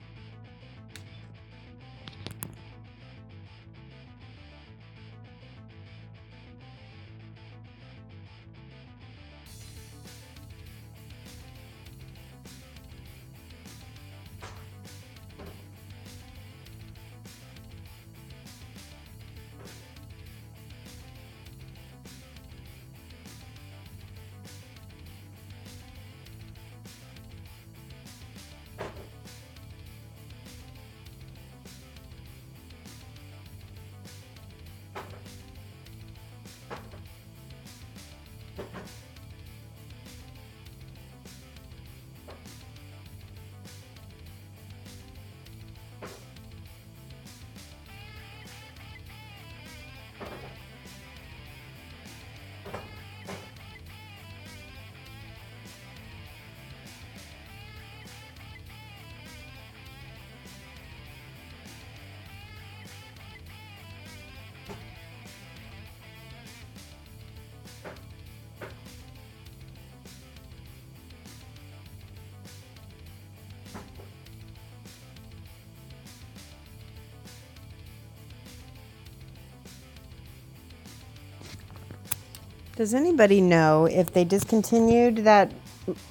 Does anybody know if they discontinued that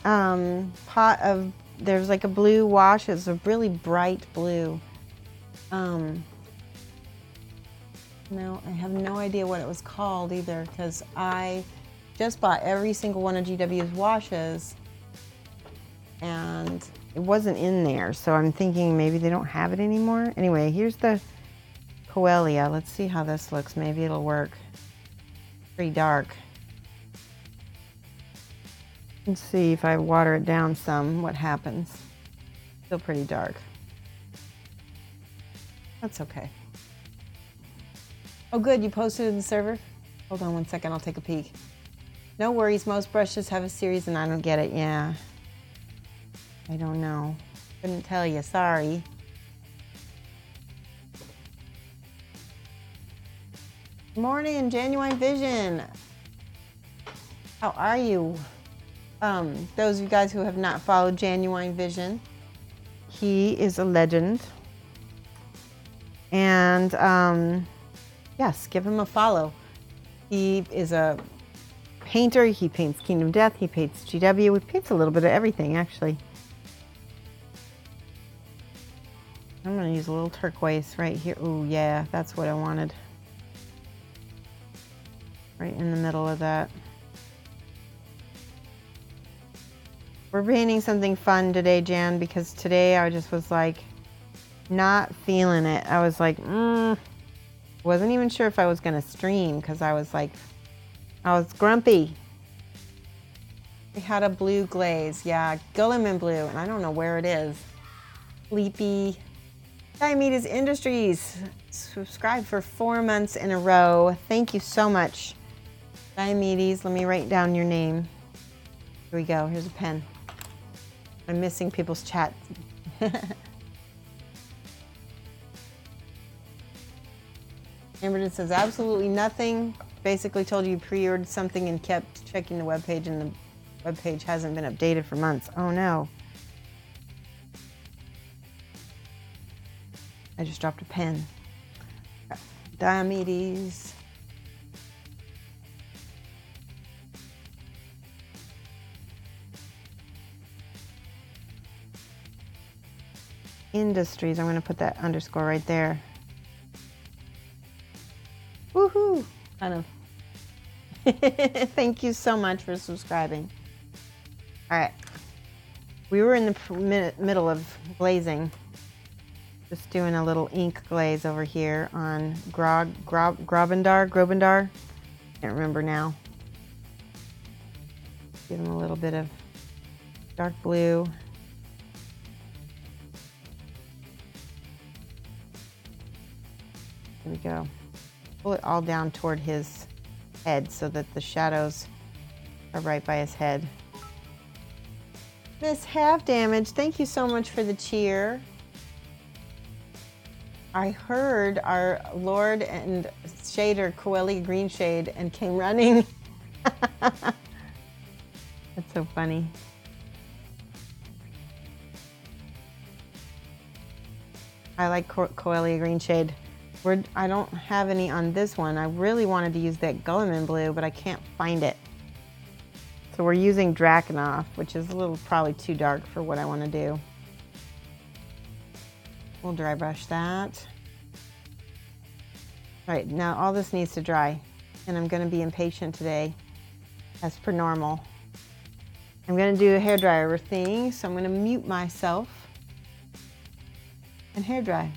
pot of, there's like a blue wash, it's a really bright blue. No, I have no idea what it was called either, because I just bought every single one of GW's washes and it wasn't in there, so I'm thinking maybe they don't have it anymore. Anyway, here's the Coelia. Let's see how this looks. Maybe it'll work. Pretty dark. Let's see if I water it down some, what happens. Still pretty dark. That's okay. Oh good, you posted it in the server? Hold on 1 second, I'll take a peek. No worries, most brushes have a series and I don't get it. Yeah. I don't know. Couldn't tell you, sorry. Good morning, Genuine Vision. How are you? Those of you guys who have not followed Genuine Vision, he is a legend. And yes, give him a follow. He is a painter. He paints Kingdom Death. He paints GW. He paints a little bit of everything, actually. I'm going to use a little turquoise right here. Oh, yeah, that's what I wanted. Right in the middle of that. We're painting something fun today, Jan, because today I just was like, Not feeling it. I was like, wasn't even sure if I was gonna stream because I was like, I was grumpy. We had a blue glaze, yeah, Gilliman blue, and I don't know where it is. Sleepy. Diomedes Industries, subscribe for 4 months in a row. Thank you so much. Diomedes, let me write down your name. Here we go, here's a pen. I'm missing people's chat. Amberton says absolutely nothing. Basically told you pre-ordered something and kept checking the webpage, and the webpage hasn't been updated for months. Oh no. I just dropped a pen. Diomedes. Industries. I'm going to put that underscore right there. Woohoo! Kind of. Thank you so much for subscribing. All right. We were in the middle of glazing. Just doing a little ink glaze over here on Grombrindal. Can't remember now. Give them a little bit of dark blue. There we go. Pull it all down toward his head so that the shadows are right by his head. Miss Half Damage, thank you so much for the cheer. I heard our Lord and Shader, Coeli Green Shade, and came running. That's so funny. I like Coeli Green Shade. I don't have any on this one. I really wanted to use that Gulliman blue, but I can't find it. So we're using Drakenhof, which is a little probably too dark for what I want to do. We'll dry brush that. All right, now all this needs to dry, and I'm going to be impatient today, as per normal. I'm going to do a hairdryer thing, so I'm going to mute myself and hairdry.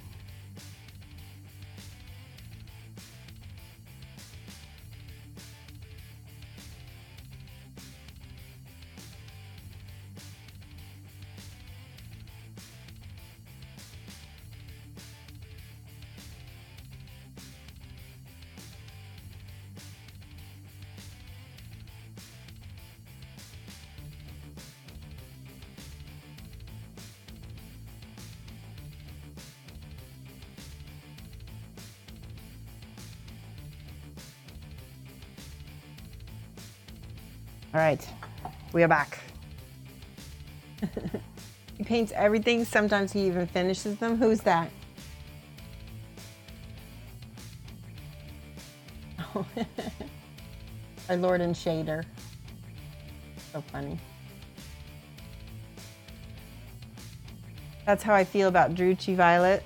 All right, we are back. He paints everything. Sometimes he even finishes them. Who's that? Oh. Our Lord and Shader. So funny. That's how I feel about Druchii Violet.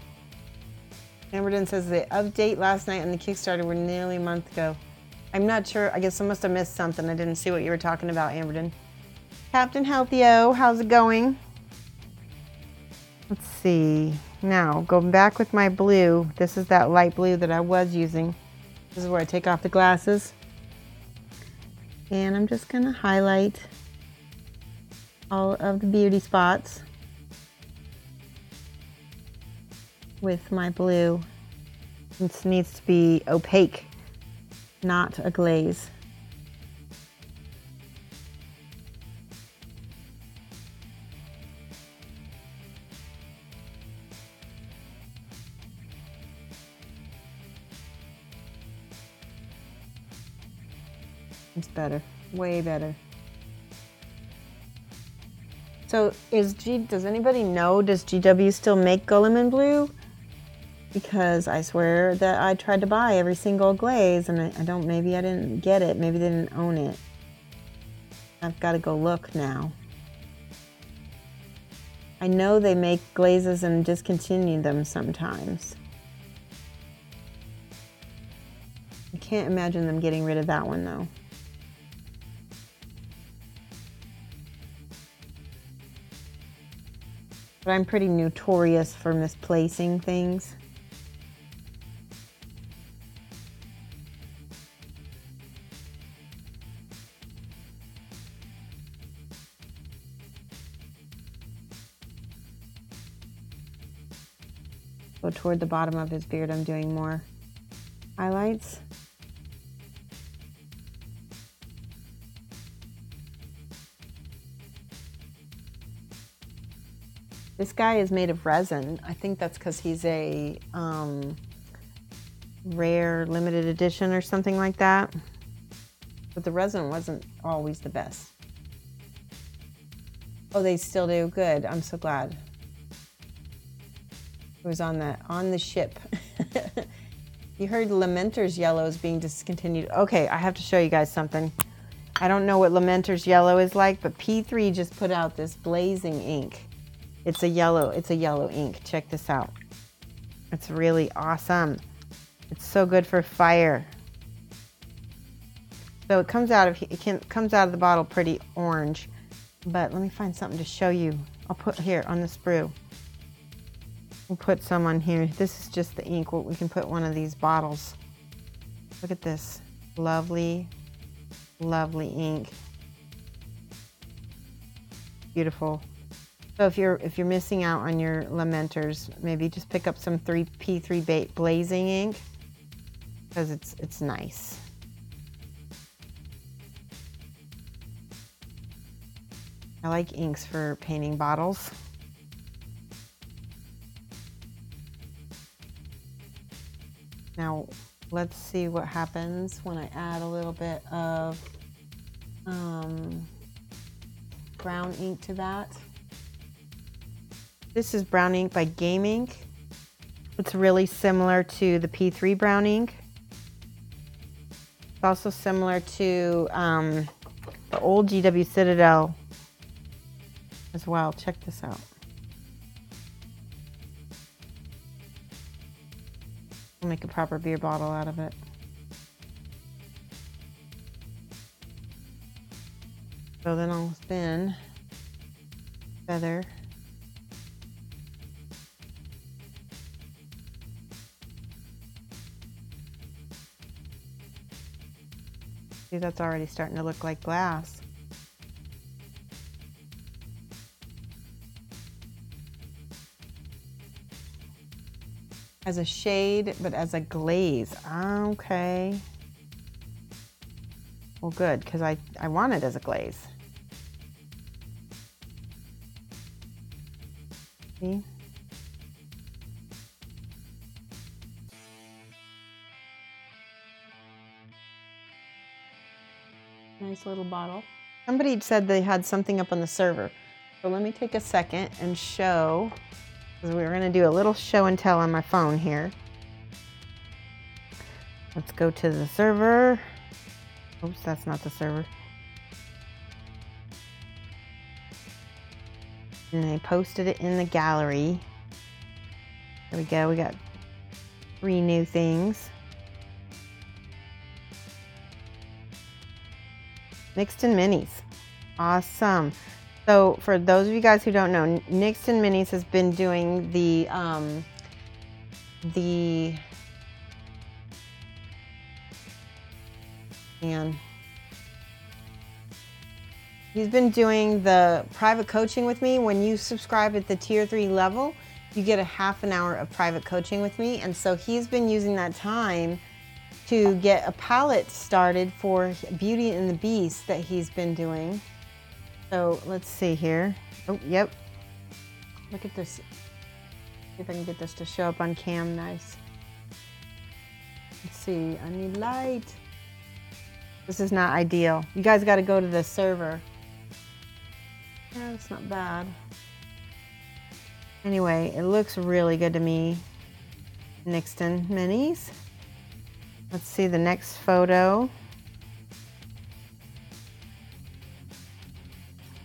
Amberton says the update last night on the Kickstarter were nearly a month ago. I'm not sure. I guess I must have missed something. I didn't see what you were talking about, Amberton. Captain Healthio, how's it going? Let's see. Now, going back with my blue. This is that light blue that I was using. This is where I take off the glasses. And I'm just going to highlight all of the beauty spots with my blue. This needs to be opaque, not a glaze. It's better, way better. So does anybody know, does GW still make Gulliman blue? Because I swear that I tried to buy every single glaze and maybe I didn't get it. Maybe they didn't own it. I've got to go look now. I know they make glazes and discontinue them sometimes. I can't imagine them getting rid of that one though. But I'm pretty notorious for misplacing things. Go toward the bottom of his beard, I'm doing more highlights. This guy is made of resin. I think that's because he's a rare limited edition or something like that. But the resin wasn't always the best. Oh, they still do? Good. I'm so glad. It was on the ship. You heard Lamenter's yellow is being discontinued. Okay, I have to show you guys something. I don't know what Lamenter's yellow is like, but P3 just put out this blazing ink. It's a yellow ink. Check this out. It's really awesome. It's so good for fire. So it comes out of the bottle pretty orange, but let me find something to show you. I'll put here on the sprue. We'll put some on here. This is just the ink. We can put one of these bottles. Look at this. Lovely, lovely ink. Beautiful. So if you're missing out on your Lamenters, maybe just pick up some P3 blazing ink because it's nice. I like inks for painting bottles. Now, let's see what happens when I add a little bit of brown ink to that. This is brown ink by Game Ink. It's really similar to the P3 brown ink. It's also similar to the old GW Citadel as well. Check this out. I'll make a proper beer bottle out of it. So then I'll spin feather. See, that's already starting to look like glass. As a shade, but as a glaze. Okay. Well, good, because I want it as a glaze. See? Nice little bottle. Somebody said they had something up on the server. So let me take a second and show, because we're going to do a little show and tell on my phone here. Let's go to the server. Oops, that's not the server. And I posted it in the gallery. There we go. We got 3 new things. Mixed in Minis. Awesome. So for those of you guys who don't know, Mixed in Minis has been doing he's been doing the private coaching with me. When you subscribe at the tier 3 level, you get a half an hour of private coaching with me. And so he's been using that time to get a palette started for Beauty and the Beast that he's been doing. So let's see here. Oh, yep. Look at this. See if I can get this to show up on cam. Nice. Let's see. I need light. This is not ideal. You guys got to go to the server. Yeah, it's not bad. Anyway, it looks really good to me. Mixed in Minis. Let's see the next photo.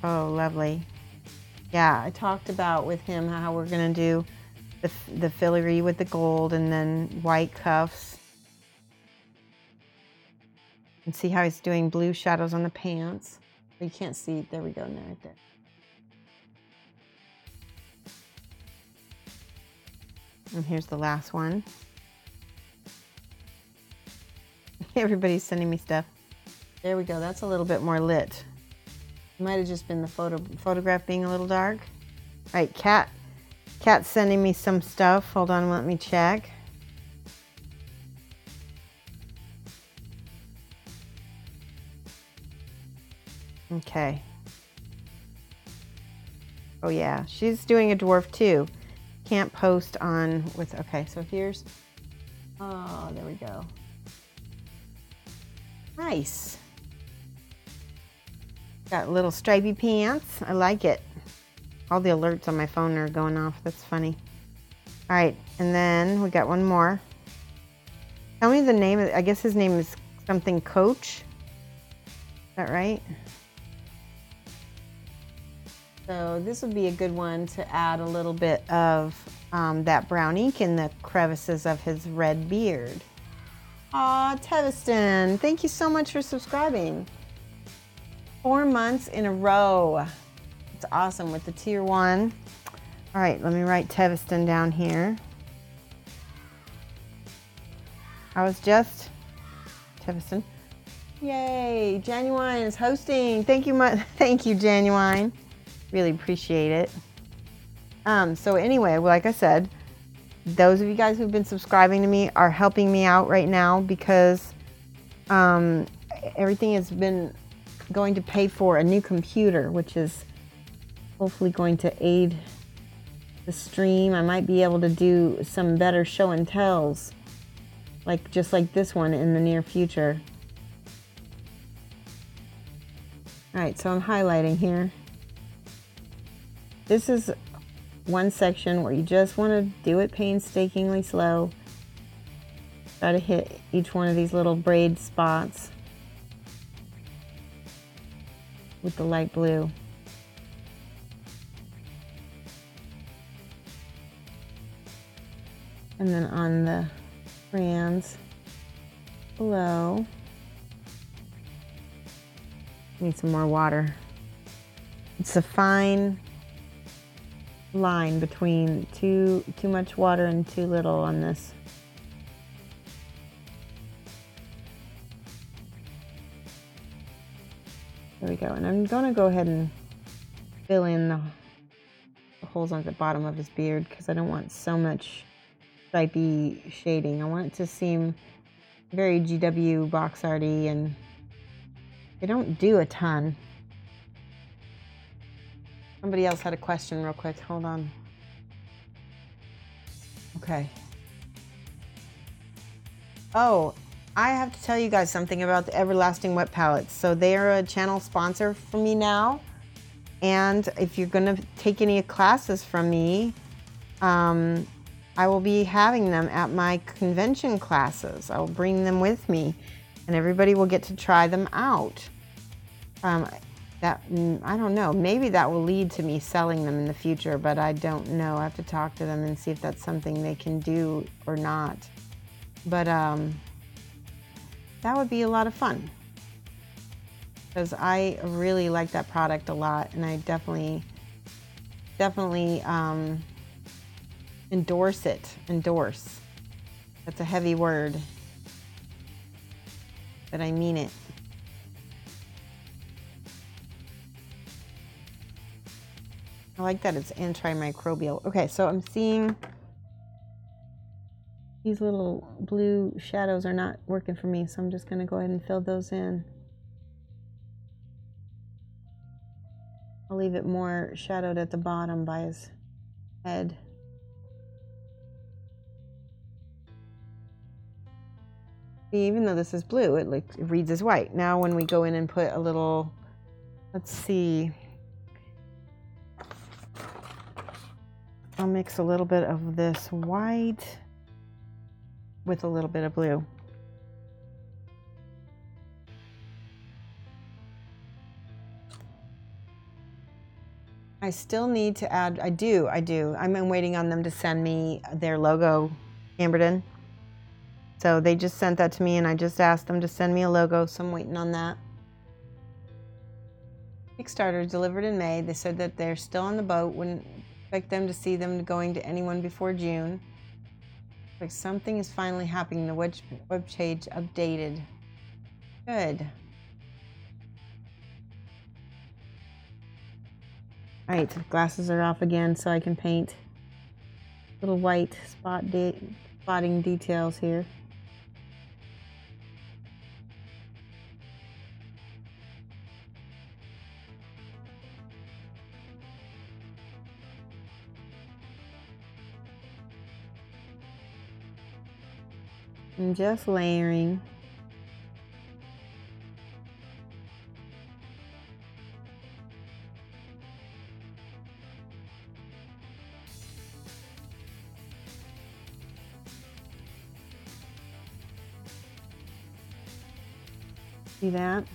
Oh, lovely. Yeah, I talked about with him how we're going to do the filigree with the gold and then white cuffs. And see how he's doing blue shadows on the pants. You can't see. There we go. Right there. And here's the last one. Everybody's sending me stuff. There we go. That's a little bit more lit. It might have just been the photograph being a little dark. All right, Cat's sending me some stuff. Hold on, let me check. Okay. Oh yeah, she's doing a dwarf too. Can't post on with, okay, so here's, oh, there we go. Nice. Got little stripy pants. I like it. All the alerts on my phone are going off. That's funny. All right, and then we got one more. Tell me the name. I guess his name is something Coach. Is that right? So this would be a good one to add a little bit of that brown ink in the crevices of his red beard. Aw, Teviston, thank you so much for subscribing. 4 months in a row. It's awesome with the tier 1. All right, let me write Teviston down here. I was just, Teviston. Yay, Genuine is hosting. Thank you much. Thank you, Genuine. Really appreciate it. So anyway, like I said, those of you guys who've been subscribing to me are helping me out right now because everything has been going to pay for a new computer, which is hopefully going to aid the stream. I might be able to do some better show and tells, like just like this one in the near future. All right, so I'm highlighting here. This is one section where you just want to do it painstakingly slow. Try to hit each one of these little braid spots with the light blue. And then on the strands below, need some more water. It's a fine line between too much water and too little on this. There we go. And I'm going to go ahead and fill in the holes on the bottom of his beard because I don't want so much stripy shading. I want it to seem very GW box arty, and they don't do a ton. Somebody else had a question real quick. Hold on. Okay. Oh, I have to tell you guys something about the Everlasting Wet Palettes. So they are a channel sponsor for me now. And if you're going to take any classes from me, I will be having them at my convention classes. I will bring them with me and everybody will get to try them out. I don't know, maybe that will lead to me selling them in the future, but I don't know. I have to talk to them and see if that's something they can do or not. But that would be a lot of fun because I really like that product a lot, and I definitely endorse it. Endorse. That's a heavy word, but I mean it. I like that it's antimicrobial. Okay, so I'm seeing these little blue shadows are not working for me, so I'm just going to go ahead and fill those in. I'll leave it more shadowed at the bottom by his head. See, even though this is blue, it reads as white. Now when we go in and put a little, let's see, I'll mix a little bit of this white with a little bit of blue. I still need to add, I do. I'm waiting on them to send me their logo, Grombrindal. So they just sent that to me and I just asked them to send me a logo, so I'm waiting on that. Kickstarter delivered in May. They said that they're still on the boat. Wouldn't expect them to see them going to anyone before June. Like something is finally happening. The web page updated. Good. All right, glasses are off again so I can paint little white spotting details here. I'm just layering. See that?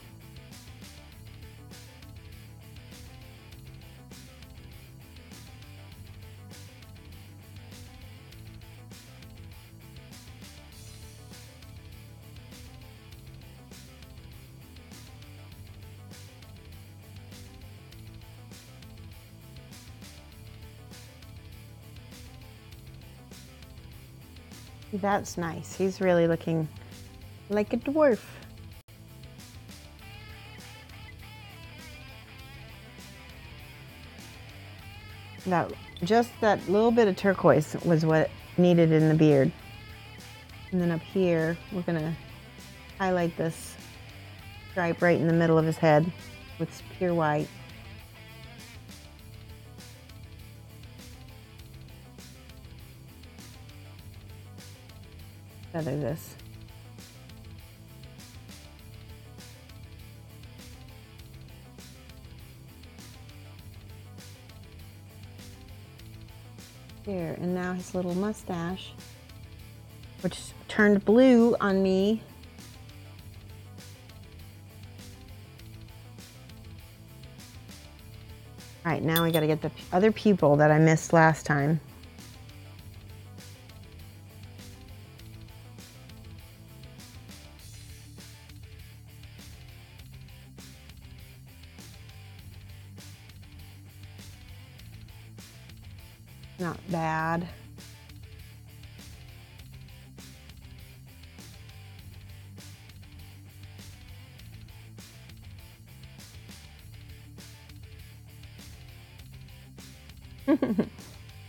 That's nice. He's really looking like a dwarf. Just that little bit of turquoise was what needed in the beard. And then up here, we're gonna highlight this stripe right in the middle of his head with pure white. Feather this. There, and now his little mustache, which turned blue on me. All right, now we got to get the other pupil that I missed last time. Not bad.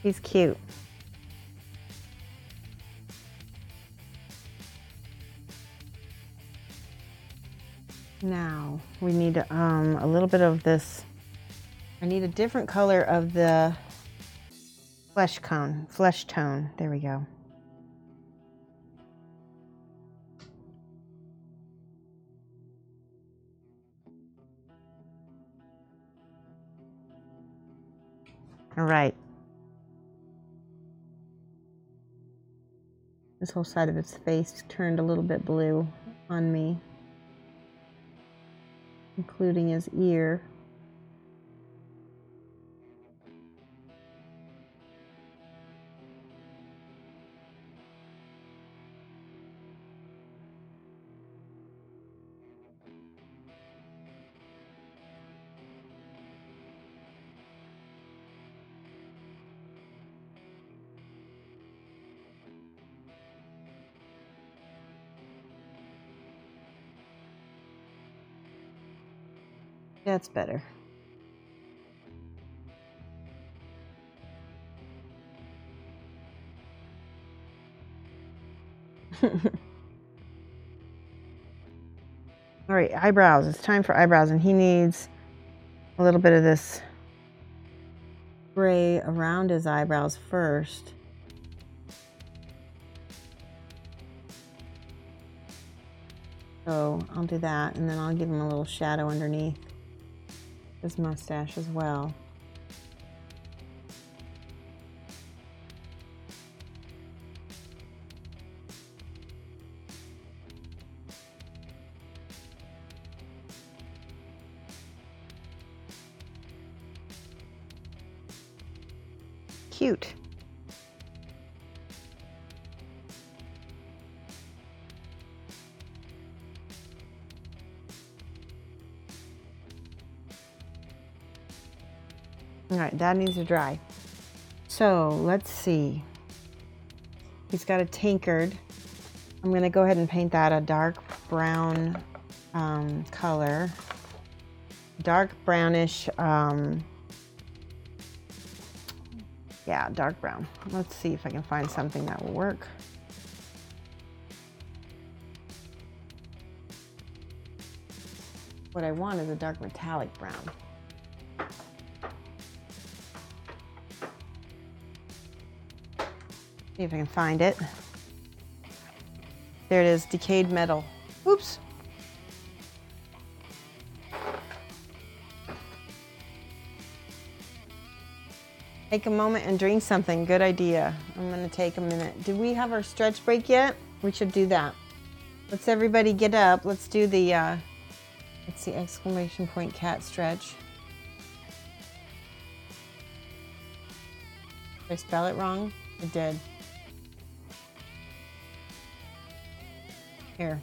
He's cute. Now we need a little bit of this. I need a different color of the flesh tone. There we go. All right. This whole side of its face turned a little bit blue on me, including his ear. That's better. All right, eyebrows. It's time for eyebrows, and he needs a little bit of this gray around his eyebrows first. So I'll do that, and then I'll give him a little shadow underneath his mustache as well. Cute. All right, that needs to dry. So let's see. He's got a tankard. I'm gonna go ahead and paint that a dark brown color. Dark brownish, yeah, dark brown. Let's see if I can find something that will work. What I want is a dark metallic brown. See if I can find it. There it is, decayed metal. Oops. Take a moment and drink something. Good idea. I'm gonna take a minute. Did we have our stretch break yet? We should do that. Let's everybody get up. Let's do the, let's see, exclamation point cat stretch. Did I spell it wrong? I did. Here.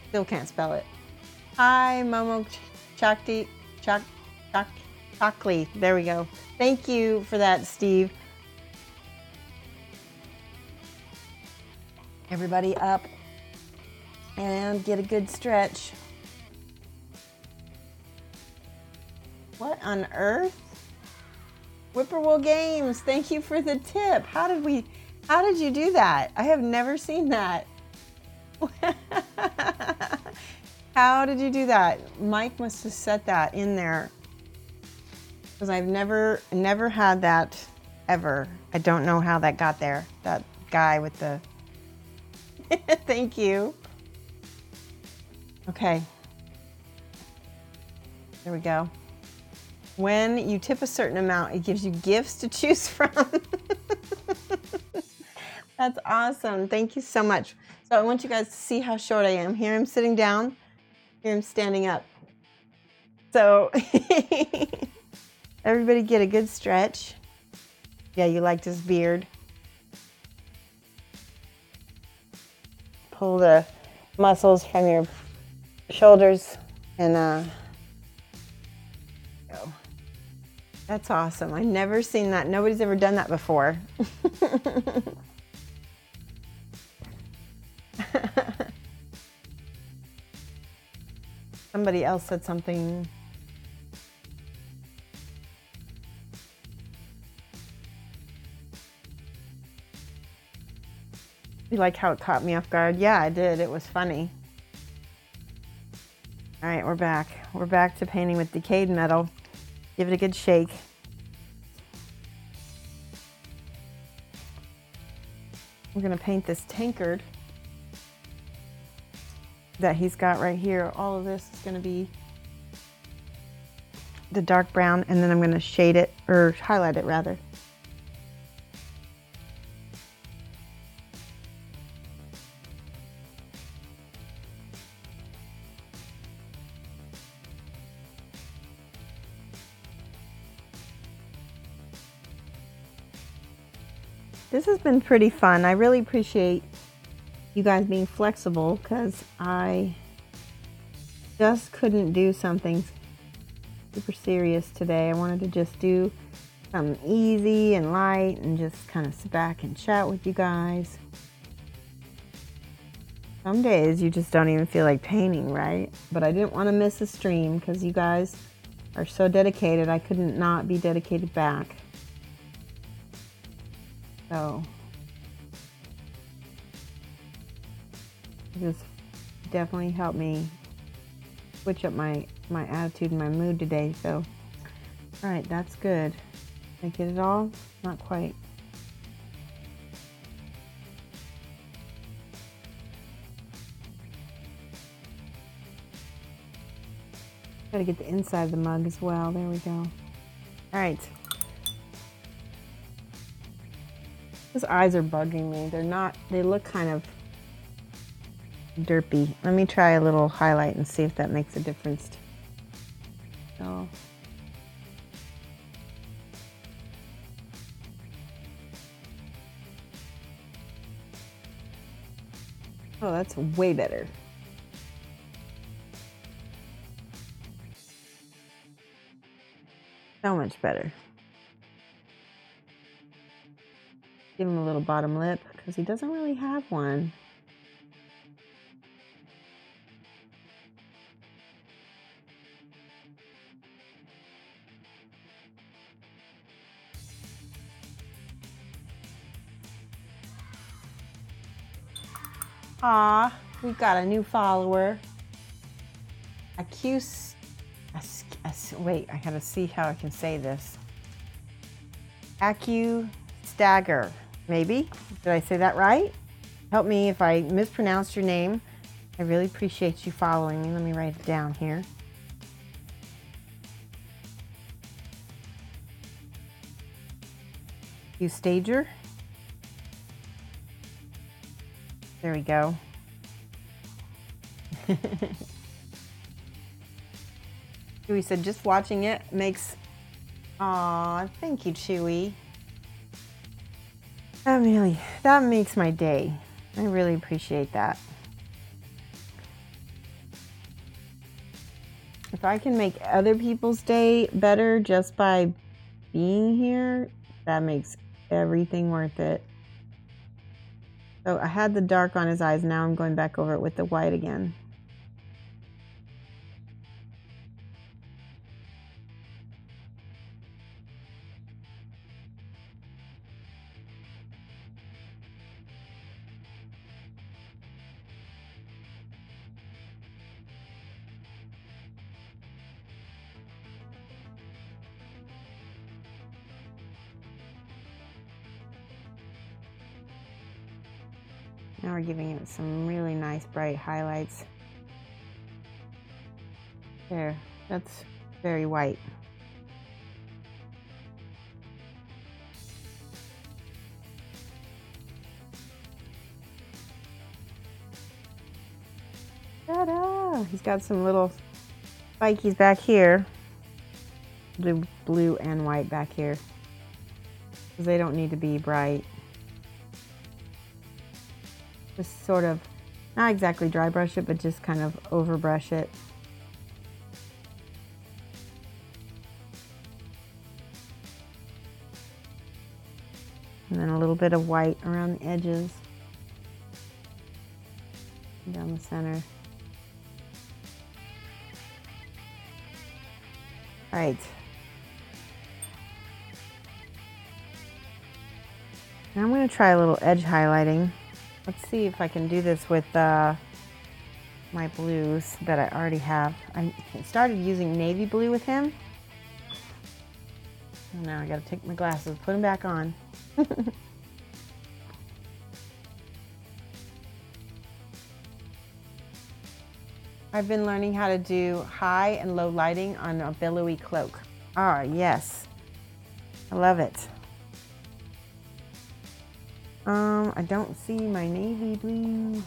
Still can't spell it. Hi, Momo Chockley. There we go. Thank you for that, Steve. Everybody up and get a good stretch. What on earth? Whippoorwill Games, thank you for the tip. How did you do that? I have never seen that. How did you do that? Mike must have set that in there, because I've never had that ever. I don't know how that got there. That guy with the thank you. Okay, there we go. When you tip a certain amount, it gives you gifts to choose from. That's awesome. Thank you so much. So I want you guys to see how short I am. Here I'm sitting down. Here I'm standing up. So everybody get a good stretch. Yeah, you liked his beard. Pull the muscles from your shoulders and go. That's awesome. I've never seen that. Nobody's ever done that before. Somebody else said something. You like how it caught me off guard? Yeah, I did. It was funny. All right, we're back. We're back to painting with decayed metal. Give it a good shake. We're gonna paint this tankard that he's got right here. All of this is gonna be the dark brown, and then I'm gonna shade it, or highlight it rather. This has been pretty fun. I really appreciate you guys being flexible, because I just couldn't do something super serious today. I wanted to just do something easy and light and just kind of sit back and chat with you guys. Some days you just don't even feel like painting, right? But I didn't want to miss a stream because you guys are so dedicated. I couldn't not be dedicated back. So this definitely helped me switch up my attitude and my mood today. So, all right, that's good. Did I get it all? Not quite. Gotta get the inside of the mug as well. There we go. All right. His eyes are bugging me. They're not, they look kind of derpy. Let me try a little highlight and see if that makes a difference. So. Oh, that's way better. So much better. Give him a little bottom lip because he doesn't really have one. Aw, we've got a new follower. Wait, I gotta see how I can say this. Stagger, maybe? Did I say that right? Help me if I mispronounced your name. I really appreciate you following me. Let me write it down here. Stager. There we go. Chewy said just watching it makes... Aw, thank you, Chewy. That makes my day. I really appreciate that. If I can make other people's day better just by being here, that makes everything worth it. So I had the dark on his eyes. Now I'm going back over it with the white again. Now we're giving it some really nice bright highlights. There, that's very white. Ta-da! He's got some little spikies back here. Blue and white back here. Because they don't need to be bright. Just sort of, not exactly dry brush it, but just kind of over brush it. And then a little bit of white around the edges. And down the center. All right. Now I'm going to try a little edge highlighting. Let's see if I can do this with my blues that I already have. I started using navy blue with him. Now I gotta take my glasses, put them back on. I've been learning how to do high and low lighting on a billowy cloak. Ah, yes. I love it. I don't see my navy blue.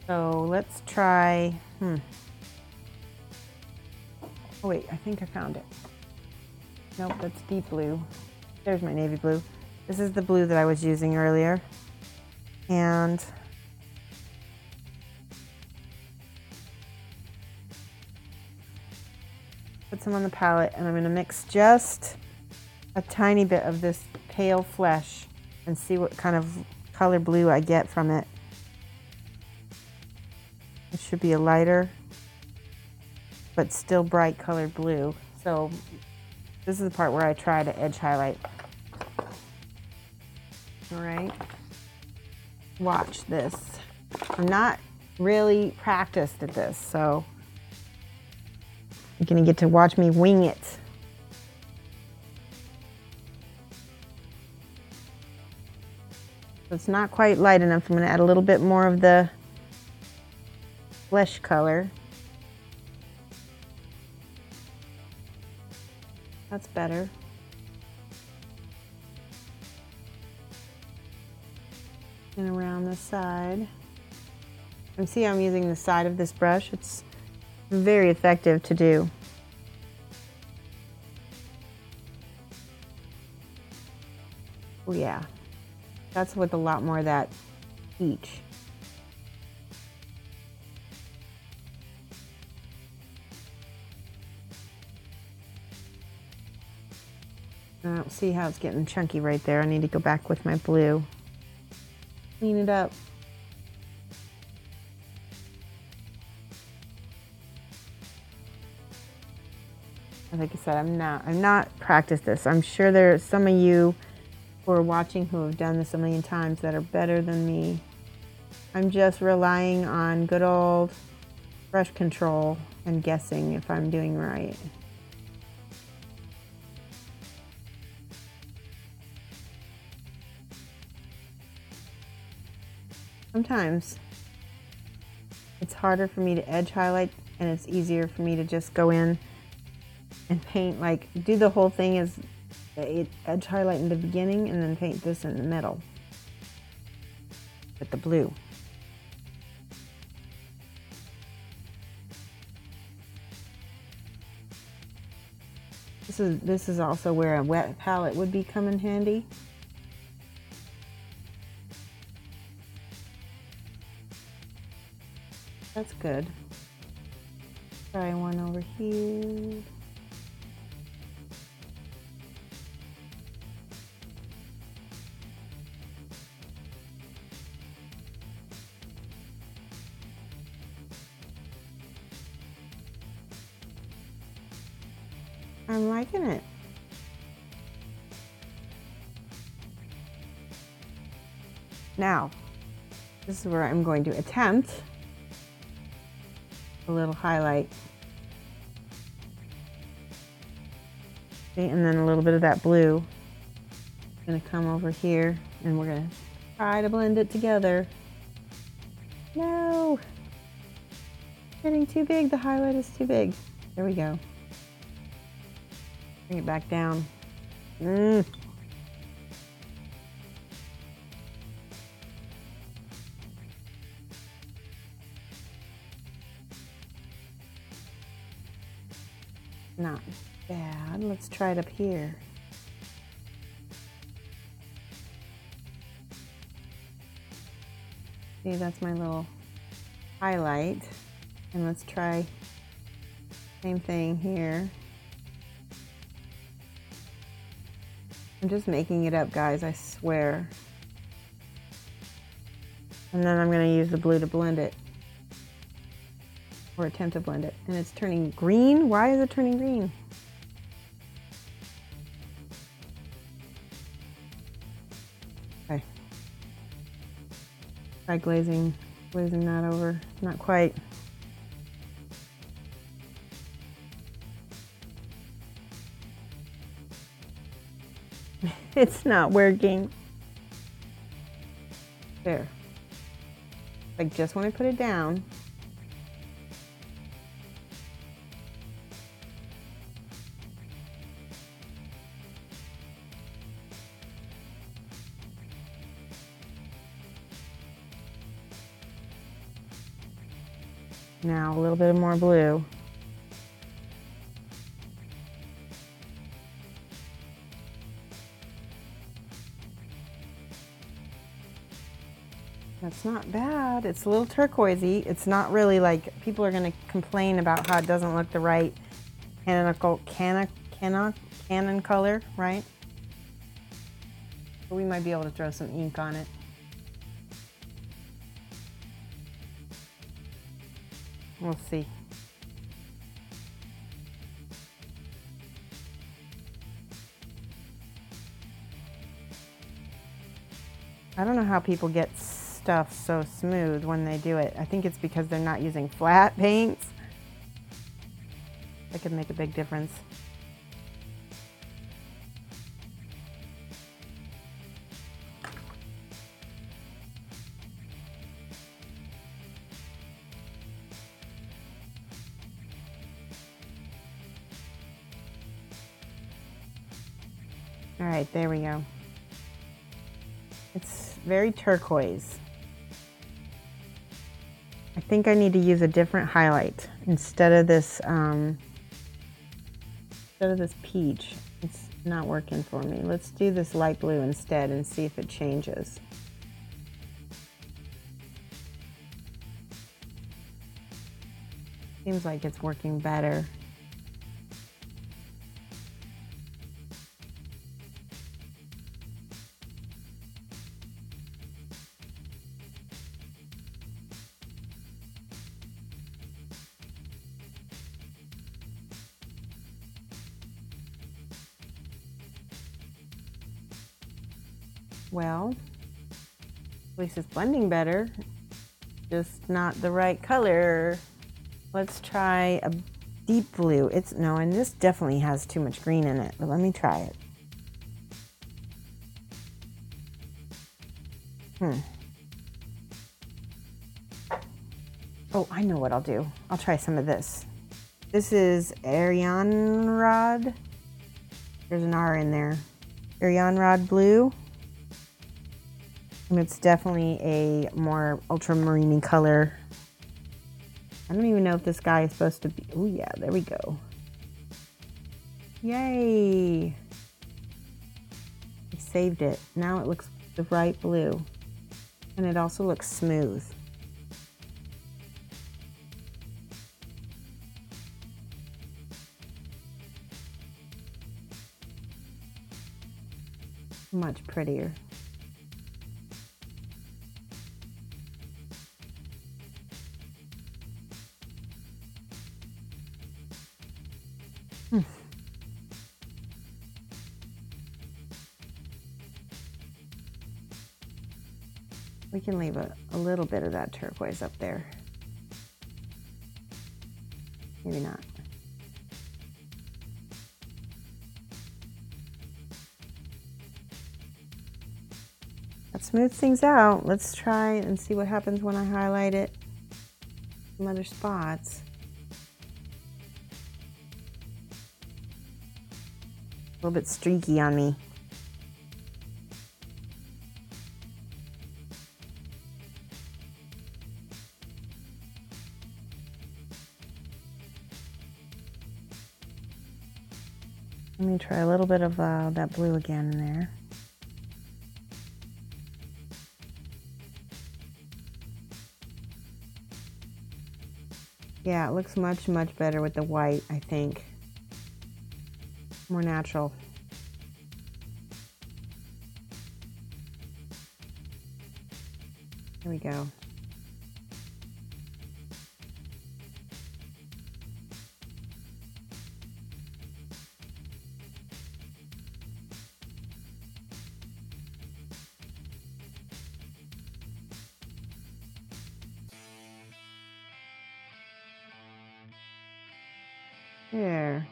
So let's try, Oh wait, I think I found it. Nope, that's deep blue. There's my navy blue. This is the blue that I was using earlier. And put some on the palette, and I'm gonna mix just a tiny bit of this pale flesh and see what kind of color blue I get from it. It should be a lighter, but still bright colored blue. So this is the part where I try to edge highlight. All right, watch this. I'm not really practiced at this, so you're gonna get to watch me wing it. It's not quite light enough. I'm going to add a little bit more of the flesh color. That's better. And around the side. And see, I'm using the side of this brush. It's very effective to do. Oh yeah. That's with a lot more of that peach. I don't see how it's getting chunky right there. I need to go back with my blue. Clean it up. Like I said, I'm not practiced this. I'm sure there's some of you who are watching who have done this a million times that are better than me. I'm just relying on good old brush control and guessing if I'm doing right. Sometimes it's harder for me to edge highlight and it's easier for me to just go in and paint, like do the whole thing as edge highlight in the beginning and then paint this in the middle with the blue. This is also where a wet palette would be coming handy. That's good. Try one over here. I'm liking it. Now, this is where I'm going to attempt a little highlight. Okay, and then a little bit of that blue. I'm gonna come over here and we're gonna try to blend it together. No! Getting too big, the highlight is too big. There we go. Bring it back down. Not bad. Let's try it up here. See, that's my little highlight. And let's try same thing here. I'm just making it up, guys, I swear. And then I'm going to use the blue to blend it. Or attempt to blend it. And it's turning green? Why is it turning green? Okay. Try glazing that over. Not quite. It's not working. There. Like just when I put it down. Now a little bit more blue. That's not bad. It's a little turquoisey. It's not really like, people are going to complain about how it doesn't look the right canon color, right? But we might be able to throw some ink on it. We'll see. I don't know how people get stuff so smooth when they do it. I think it's because they're not using flat paints. That could make a big difference. All right, there we go. It's very turquoise. I think I need to use a different highlight instead of this peach. It's not working for me. Let's do this light blue instead and see if it changes. Seems like it's working better. Well, at least it's blending better, just not the right color. Let's try a deep blue. No, and this definitely has too much green in it, but let me try it. Oh, I know what I'll do. I'll try some of this. This is Rod. There's an R in there. Rod blue. And it's definitely a more ultramarine color. I don't even know if this guy is supposed to be. Oh yeah, there we go. Yay! I saved it. Now it looks the right blue. And it also looks smooth. Much prettier. We can leave a little bit of that turquoise up there. Maybe not. That smooths things out. Let's try and see what happens when I highlight it. Some other spots. A little bit streaky on me. Let me try a little bit of that blue again in there. Yeah, it looks much, much better with the white, I think. More natural. Here we go. There.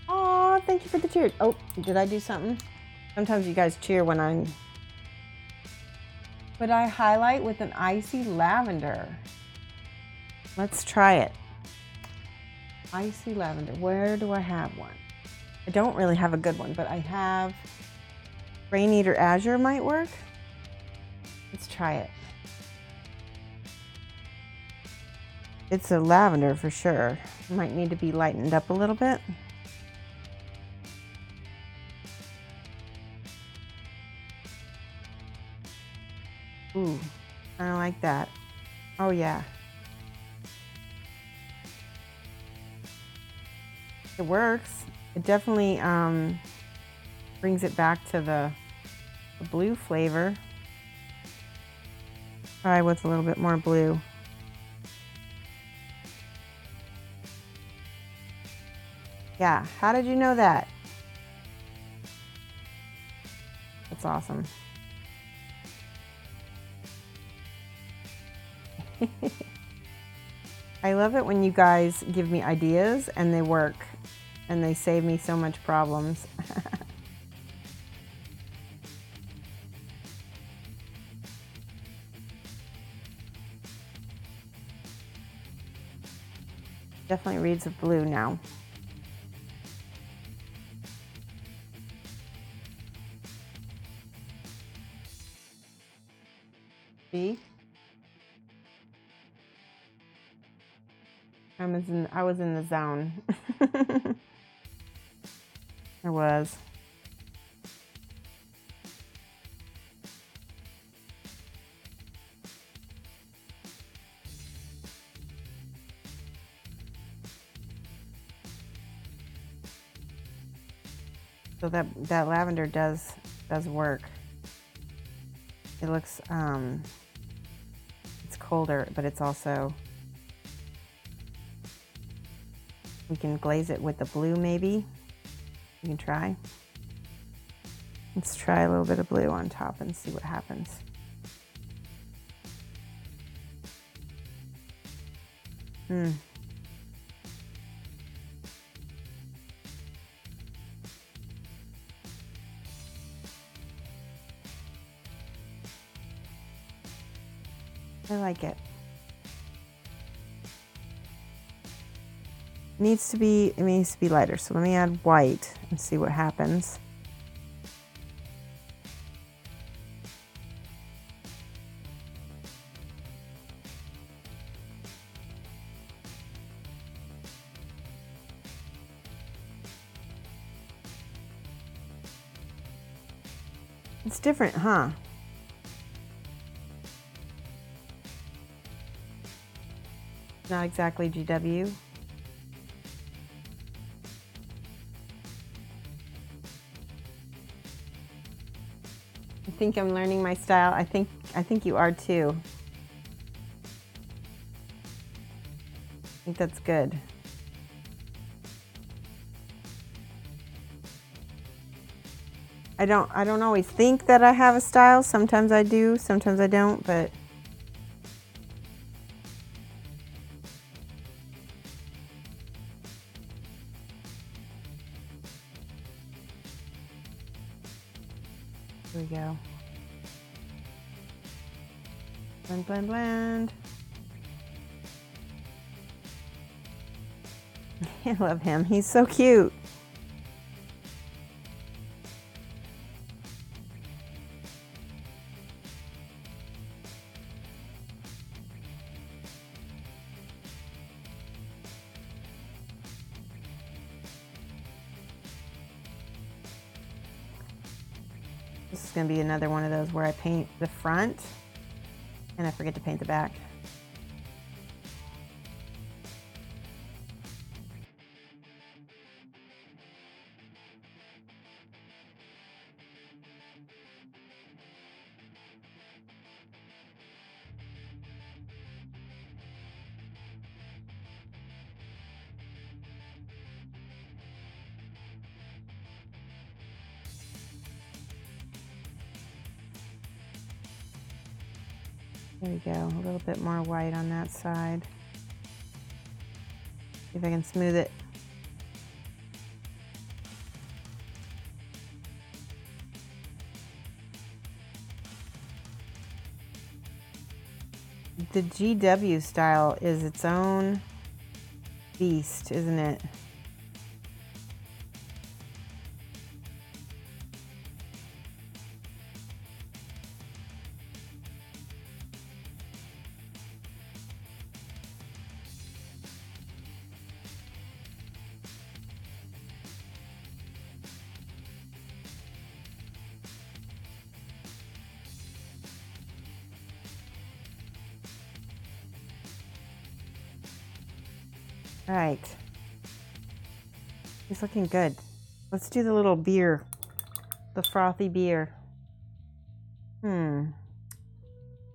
Oh, thank you for the cheers. Oh, did I do something? Sometimes you guys cheer when I'm... But I highlight with an icy lavender. Let's try it. Icy lavender. Where do I have one? I don't really have a good one, but I have... Rain Eater Azure might work. Let's try it. It's a lavender for sure. Might need to be lightened up a little bit. Ooh, I don't like that. Oh yeah. It works. It definitely brings it back to the blue flavor. Try with a little bit more blue. Yeah, how did you know that? That's awesome. I love it when you guys give me ideas and they work and they save me so much problems. Definitely reads of blue now. See? I was in the zone. I was. So that lavender does work. It looks it's colder, but it's also, we can glaze it with the blue maybe. You can try. Let's try a little bit of blue on top and see what happens. I like it. It needs to be lighter. So let me add white and see what happens. It's different, huh? Not exactly GW. I think I'm learning my style. I think you are too. I think that's good. I don't always think that I have a style. Sometimes I do, sometimes I don't, but here we go. Blend, blend, blend. I love him. He's so cute. This is going to be another one of those where I paint the front and I forget to paint the back. There we go, a little bit more white on that side. See if I can smooth it. The GW style is its own beast, isn't it? All right, he's looking good. Let's do the little beer, the frothy beer. I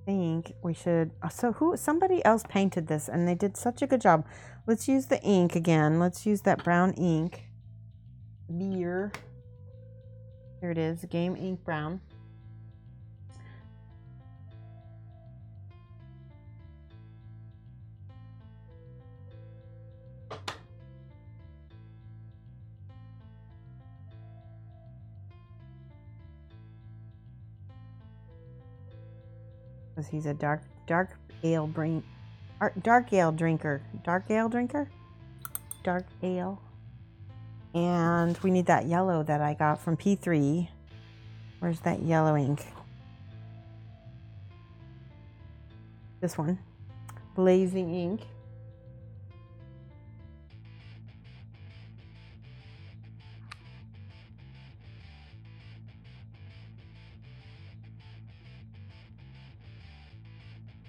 think we should, somebody else painted this and they did such a good job. Let's use the ink again. Let's use that brown ink. Beer. Here it is, Game Ink Brown. Because he's a dark ale drinker. Dark ale. And we need that yellow that I got from P3. Where's that yellow ink? This one. Blazing ink.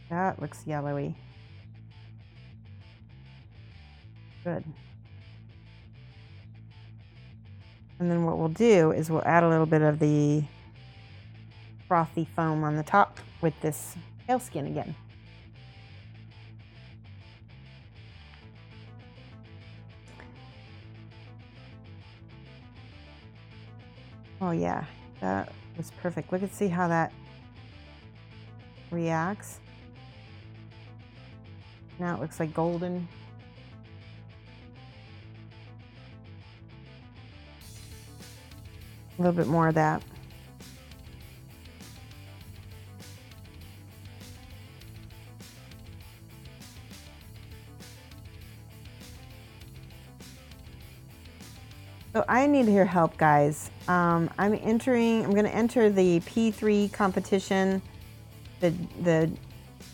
That looks yellowy. Good. And then what we'll do is we'll add a little bit of the frothy foam on the top with this pale skin again. Oh yeah, that was perfect. Look and see how that reacts. Now it looks like golden. A little bit more of that. So I need your help, guys. I'm going to enter the P3 competition, the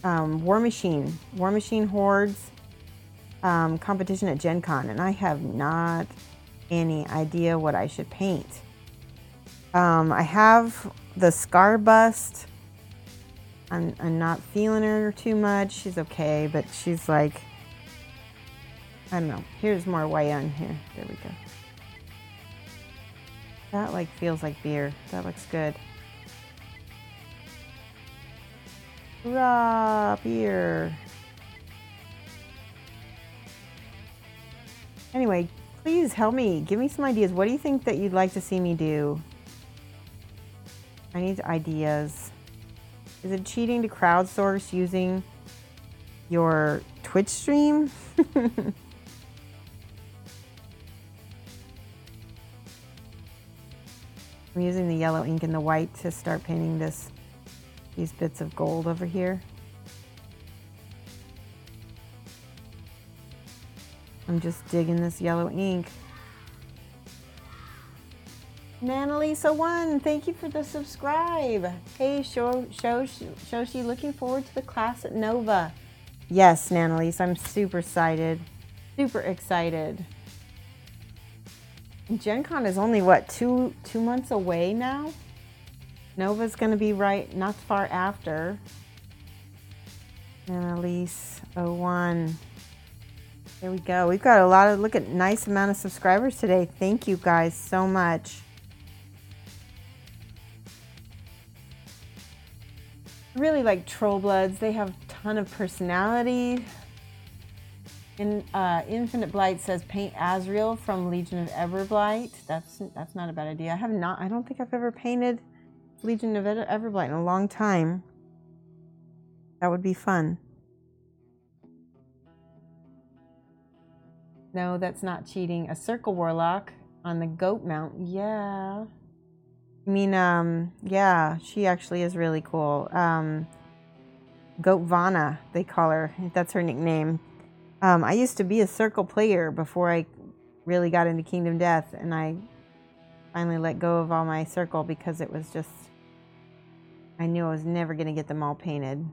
War Machine Hordes competition at Gen Con, and I have not any idea what I should paint. I have the Scar Bust. I'm not feeling her too much. She's okay, but she's like, I don't know. Here's more white on here. There we go. That like feels like beer. That looks good. Hurrah, beer. Anyway, please help me. Give me some ideas. What do you think that you'd like to see me do? I need ideas. Is it cheating to crowdsource using your Twitch stream? I'm using the yellow ink and the white to start painting these bits of gold over here. I'm just digging this yellow ink. Nanalisa1, thank you for the subscribe. Hey, Shoshie, looking forward to the class at Nova. Yes, Nanalisa, I'm super excited. Super excited. Gen Con is only, what, two months away now? Nova's going to be right not far after. Annalise01. There we go. We've got a lot of, look at, nice amount of subscribers today. Thank you guys so much. I really like Troll Bloods. They have a ton of personality. And Infinite Blight says paint Azrael from Legion of Everblight. That's not a bad idea. I don't think I've ever painted Legion of Everblight in a long time. That would be fun. No, that's not cheating. A Circle Warlock on the Goat Mount. Yeah. I mean, yeah, she actually is really cool. Goat Vana, they call her. That's her nickname. I used to be a Circle player before I really got into Kingdom Death, and I finally let go of all my Circle because it was just, I knew I was never going to get them all painted.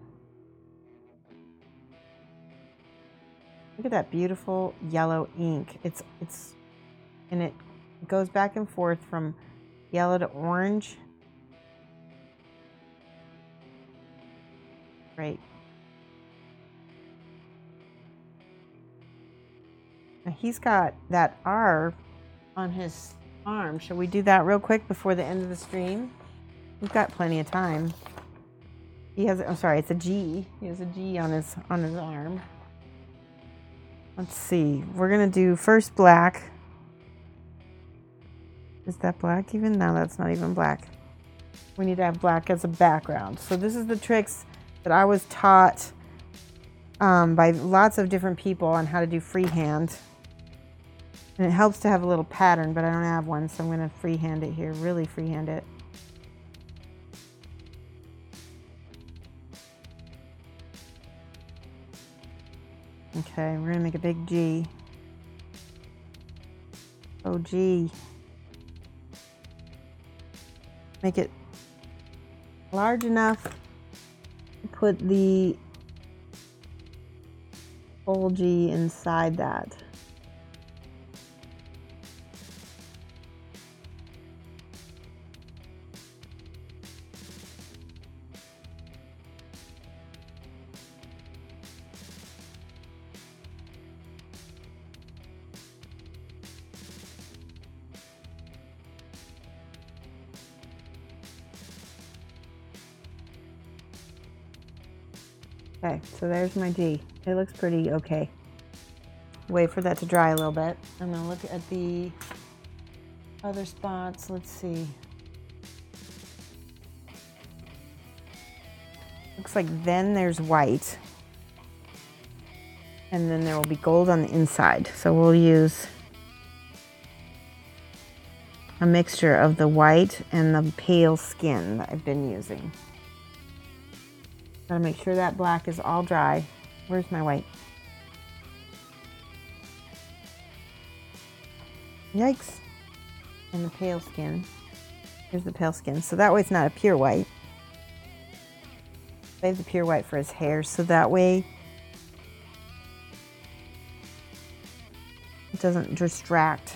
Look at that beautiful yellow ink. And it goes back and forth from yellow to orange. Great. Now he's got that R on his arm. Shall we do that real quick before the end of the stream? We've got plenty of time. He has, I'm sorry, it's a G. He has a G on his arm. Let's see. We're gonna do first black. Is that black even? No, that's not even black. We need to have black as a background. So this is the tricks that I was taught by lots of different people on how to do freehand. And it helps to have a little pattern, but I don't have one, so I'm gonna freehand it here, really freehand it. Okay, we're gonna make a big G. Oh, G. Make it large enough to put the full G inside that. Okay, so there's my G. It looks pretty okay. Wait for that to dry a little bit. I'm gonna look at the other spots. Let's see. Looks like then there's white. And then there will be gold on the inside. So we'll use a mixture of the white and the pale skin that I've been using. Gotta make sure that black is all dry. Where's my white? Yikes. And the pale skin. Here's the pale skin. So that way it's not a pure white. Save the pure white for his hair so that way it doesn't distract.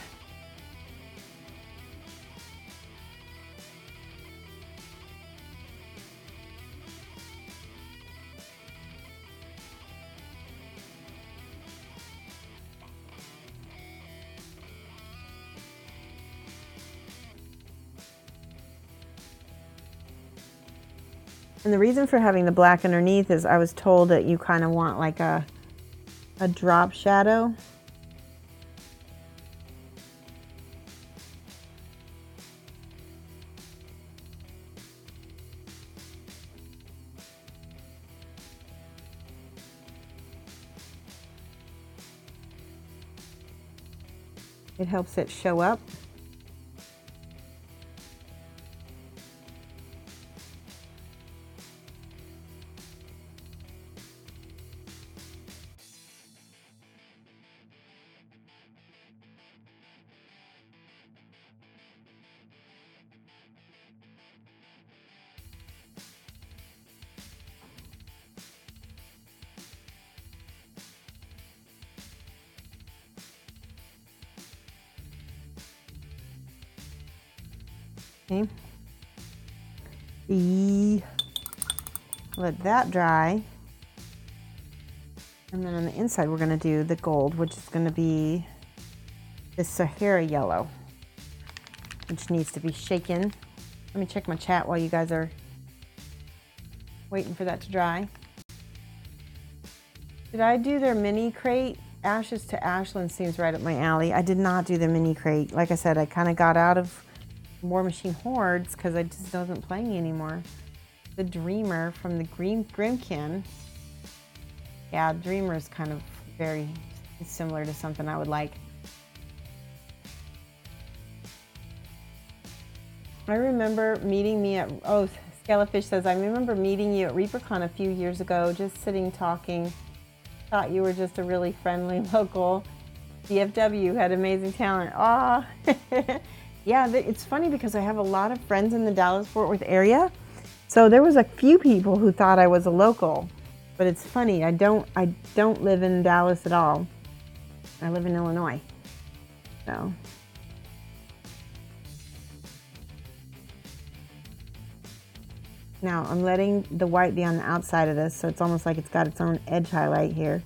And the reason for having the black underneath is I was told that you kind of want like a drop shadow. It helps it show up. Okay. Let that dry. And then on the inside, we're going to do the gold, which is going to be the Sahara yellow, which needs to be shaken. Let me check my chat while you guys are waiting for that to dry. Did I do their mini crate? Ashes to Ashland seems right up my alley. I did not do the mini crate. Like I said, I kind of got out of War Machine Hordes because I just wasn't playing anymore. The Dreamer from the Grimkin. Yeah, Dreamer is kind of very similar to something I would like. I remember meeting me at, oh, Scalafish says, I remember meeting you at ReaperCon a few years ago, just sitting talking. Thought you were just a really friendly local. DFW had amazing talent. Aw. Yeah, it's funny because I have a lot of friends in the Dallas-Fort Worth area. So there was a few people who thought I was a local. But it's funny, I don't live in Dallas at all. I live in Illinois. So. Now I'm letting the white be on the outside of this, so it's almost like it's got its own edge highlight here.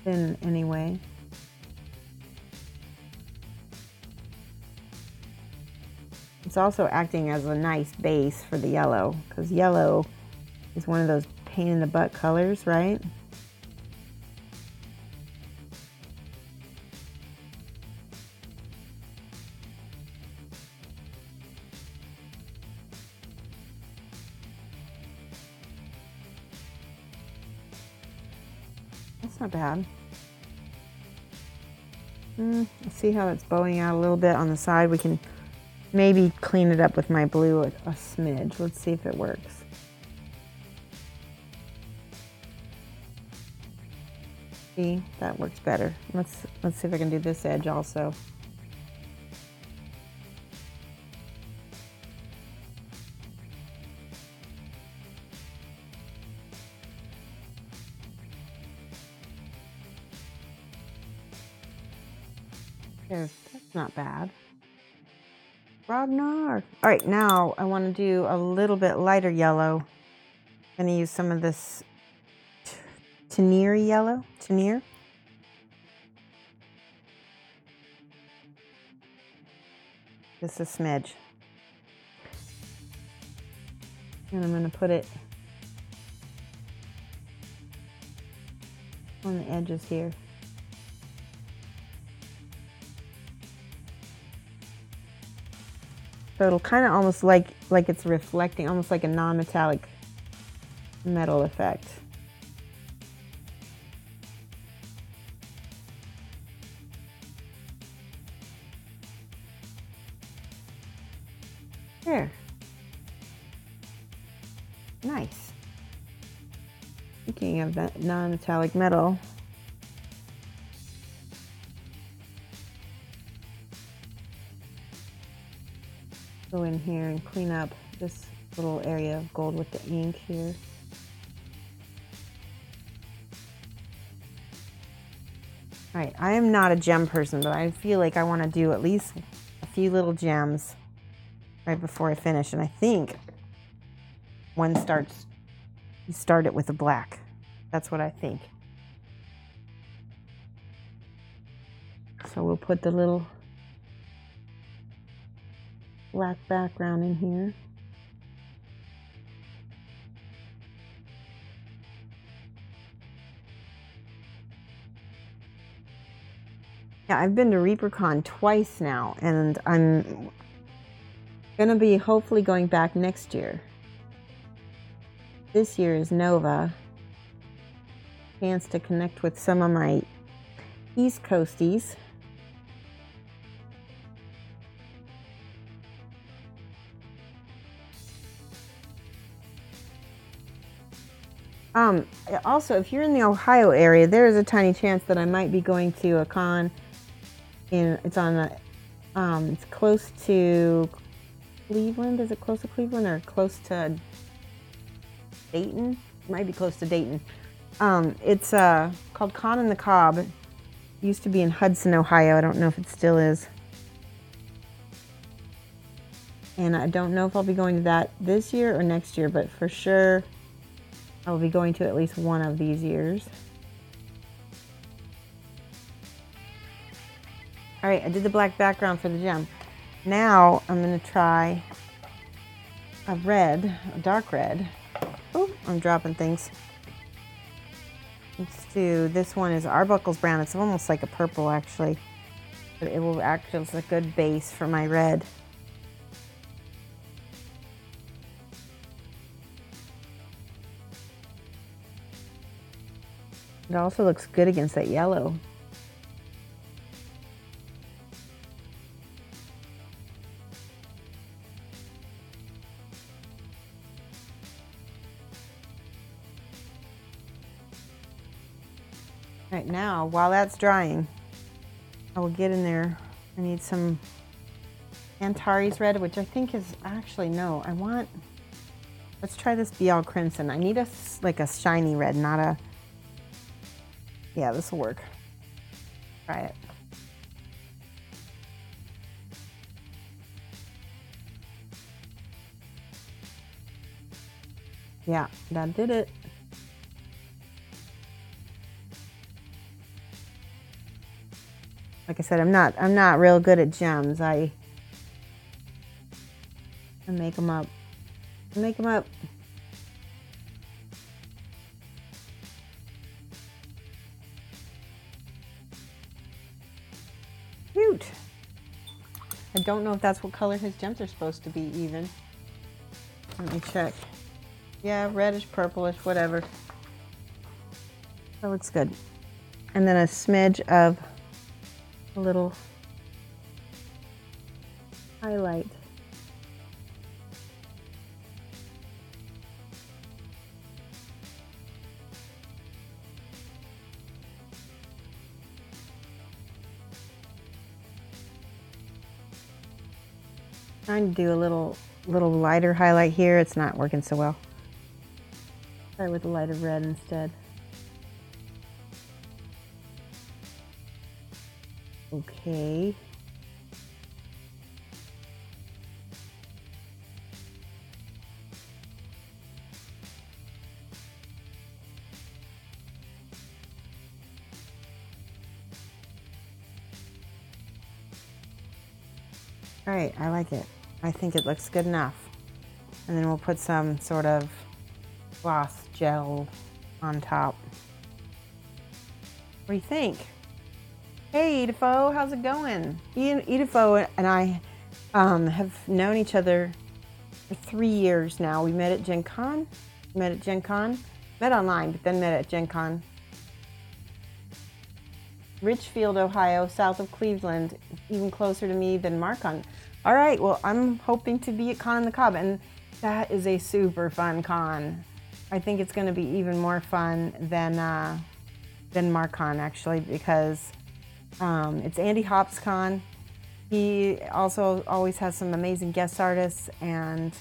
Thin anyway. It's also acting as a nice base for the yellow, because yellow is one of those pain in the butt colors, right? That's not bad. Let's see how it's bowing out a little bit on the side. We can maybe clean it up with my blue a smidge. Let's see if it works. See, that works better. Let's see if I can do this edge also. There, that's not bad. Ragnar. All right, now I want to do a little bit lighter yellow. I'm going to use some of this Tenier yellow. Tenier. Just a smidge. And I'm going to put it on the edges here. So it'll kind of almost like it's reflecting, almost like a non-metallic metal effect. There. Nice. Speaking of that non-metallic metal, go in here and clean up this little area of gold with the ink here. All right, I am not a gem person, but I feel like I want to do at least a few little gems right before I finish. And I think one starts, you start it with a black. That's what I think. So we'll put the little black background in here. Yeah, I've been to ReaperCon twice now, and I'm gonna be hopefully going back next year. This year is Nova. Chance to connect with some of my East Coasties. Also, if you're in the Ohio area, there is a tiny chance that I might be going to a con it's close to Cleveland. Is it close to Cleveland or close to Dayton? It might be close to Dayton. It's called Con in the Cob. It used to be in Hudson, Ohio. I don't know if it still is. And I don't know if I'll be going to that this year or next year, but for sure I'll be going to at least one of these years. All right, I did the black background for the gem. Now I'm going to try a red, a dark red. Oh, I'm dropping things. Let's do, this one is Arbuckle's Brown. It's almost like a purple actually, but it will act as a good base for my red. It also looks good against that yellow. Right now, while that's drying, I will get in there. I need some Antares red, which I think is actually, no, I want, let's try this Be All Crimson. I need like a shiny red, not a, yeah, this will work. Try it. Yeah, that did it. Like I said, I'm not real good at gems. I make them up. Make them up. Cute. I don't know if that's what color his gems are supposed to be even. Let me check. Yeah, reddish, purplish, whatever. That looks good. And then a smidge of a little highlight. Trying to do a little lighter highlight here. It's not working so well. Try with a lighter red instead. Okay. All right, I like it. I think it looks good enough. And then we'll put some sort of gloss gel on top. What do you think? Hey, Edifo, how's it going? Edifo and I have known each other for 3 years now. We met at Gen Con. Met online, but then met at Gen Con. Richfield, Ohio, south of Cleveland, even closer to me than Marcon. All right, well, I'm hoping to be at Con on the Cob, and that is a super fun con. I think it's going to be even more fun than Marcon, actually, because it's Andy Hop's con. He also always has some amazing guest artists, and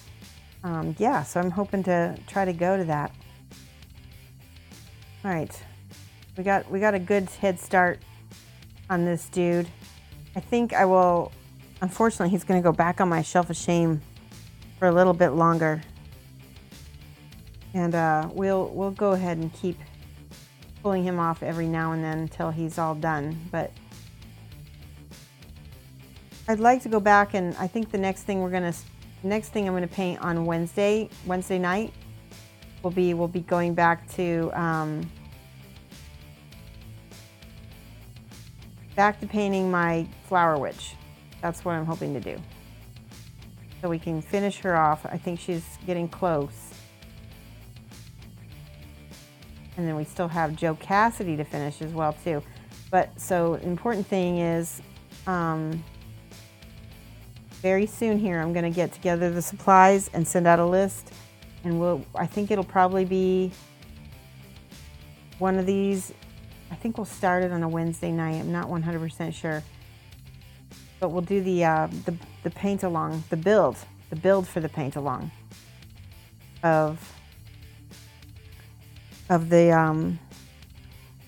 yeah, so I'm hoping to try to go to that. All right, we got a good head start on this dude. I think I will. Unfortunately, he's going to go back on my shelf of shame for a little bit longer, and we'll go ahead and keep pulling him off every now and then until he's all done. But I'd like to go back, and I think the next thing I'm going to paint on Wednesday night we'll be going back to painting my Flower Witch. That's what I'm hoping to do, so we can finish her off. I think she's getting close, and then we still have Joe Cassidy to finish as well too. But so the important thing is, very soon here I'm going to get together the supplies and send out a list, and I think it'll probably be one of these. I think we'll start it on a Wednesday night. I'm not 100% sure, but we'll do the paint along, the build for the paint along of the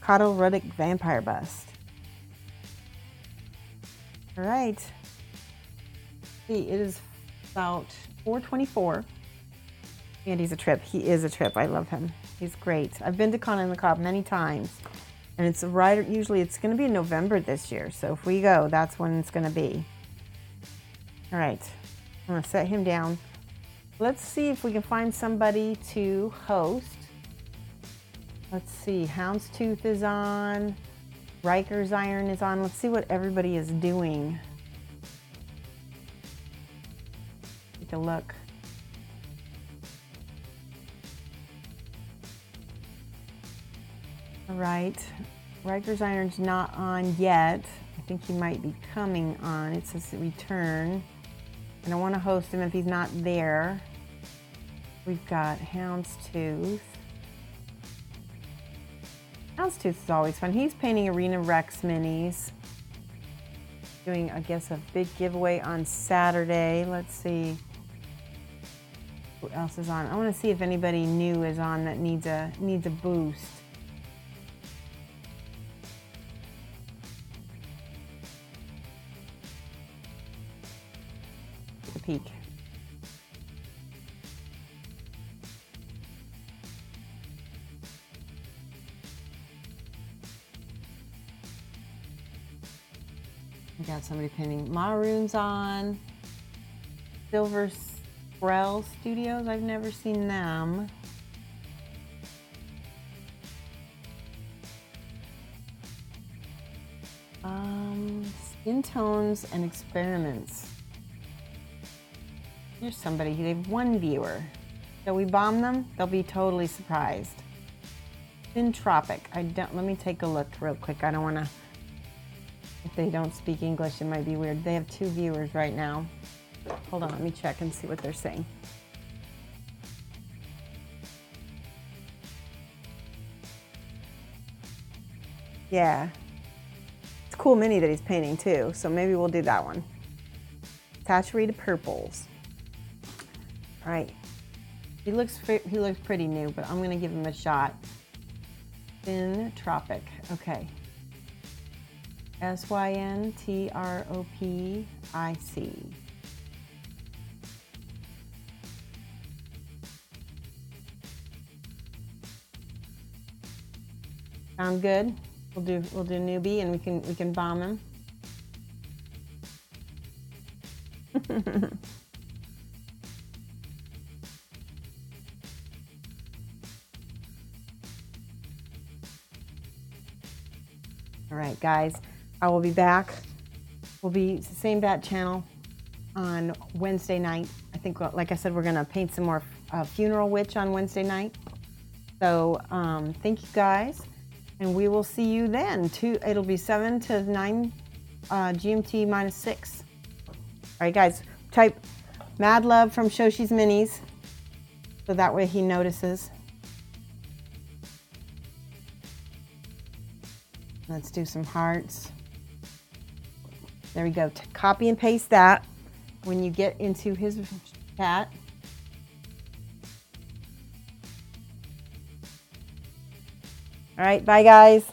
Kato Ruddick vampire bust. All right. See, it is about 4:24. Andy's a trip. He is a trip. I love him. He's great. I've been to Con on the Cob many times, and it's usually it's going to be in November this year. So if we go, that's when it's going to be. All right. I'm going to set him down. Let's see if we can find somebody to host. Let's see. Houndstooth is on. Riker's Iron is on. Let's see what everybody is doing. Take a look. All right. Riker's Iron's not on yet. I think he might be coming on. It says return. And I want to host him if he's not there. We've got Houndstooth. Houndstooth is always fun. He's painting Arena Rex minis. Doing, I guess, a big giveaway on Saturday. Let's see who else is on. I want to see if anybody new is on that needs a boost. Take a peek. We got somebody painting. Maroon's on. Silver Sprell Studios. I've never seen them. Skin Tones and Experiments. Here's somebody. They have one viewer. So we bomb them, they'll be totally surprised. Syntropic. Let me take a look real quick. I don't want to. If they don't speak English, it might be weird. They have 2 viewers right now. Hold on, let me check and see what they're saying. Yeah. It's a cool mini that he's painting too, so maybe we'll do that one. Saturated Purples. All right. He looks pretty new, but I'm going to give him a shot. Syntropic. Okay. Syntropic. Sound good? We'll do newbie, and we can bomb him. All right, guys. I will be back. We'll be same bat channel on Wednesday night. I think, like I said, we're gonna paint some more Funeral Witch on Wednesday night. So thank you guys, and we will see you then. It'll be 7 to 9 GMT minus 6. All right, guys, type mad love from Shoshie's Minis, so that way he notices. Let's do some hearts. There we go. Copy and paste that when you get into his chat. All right, bye guys.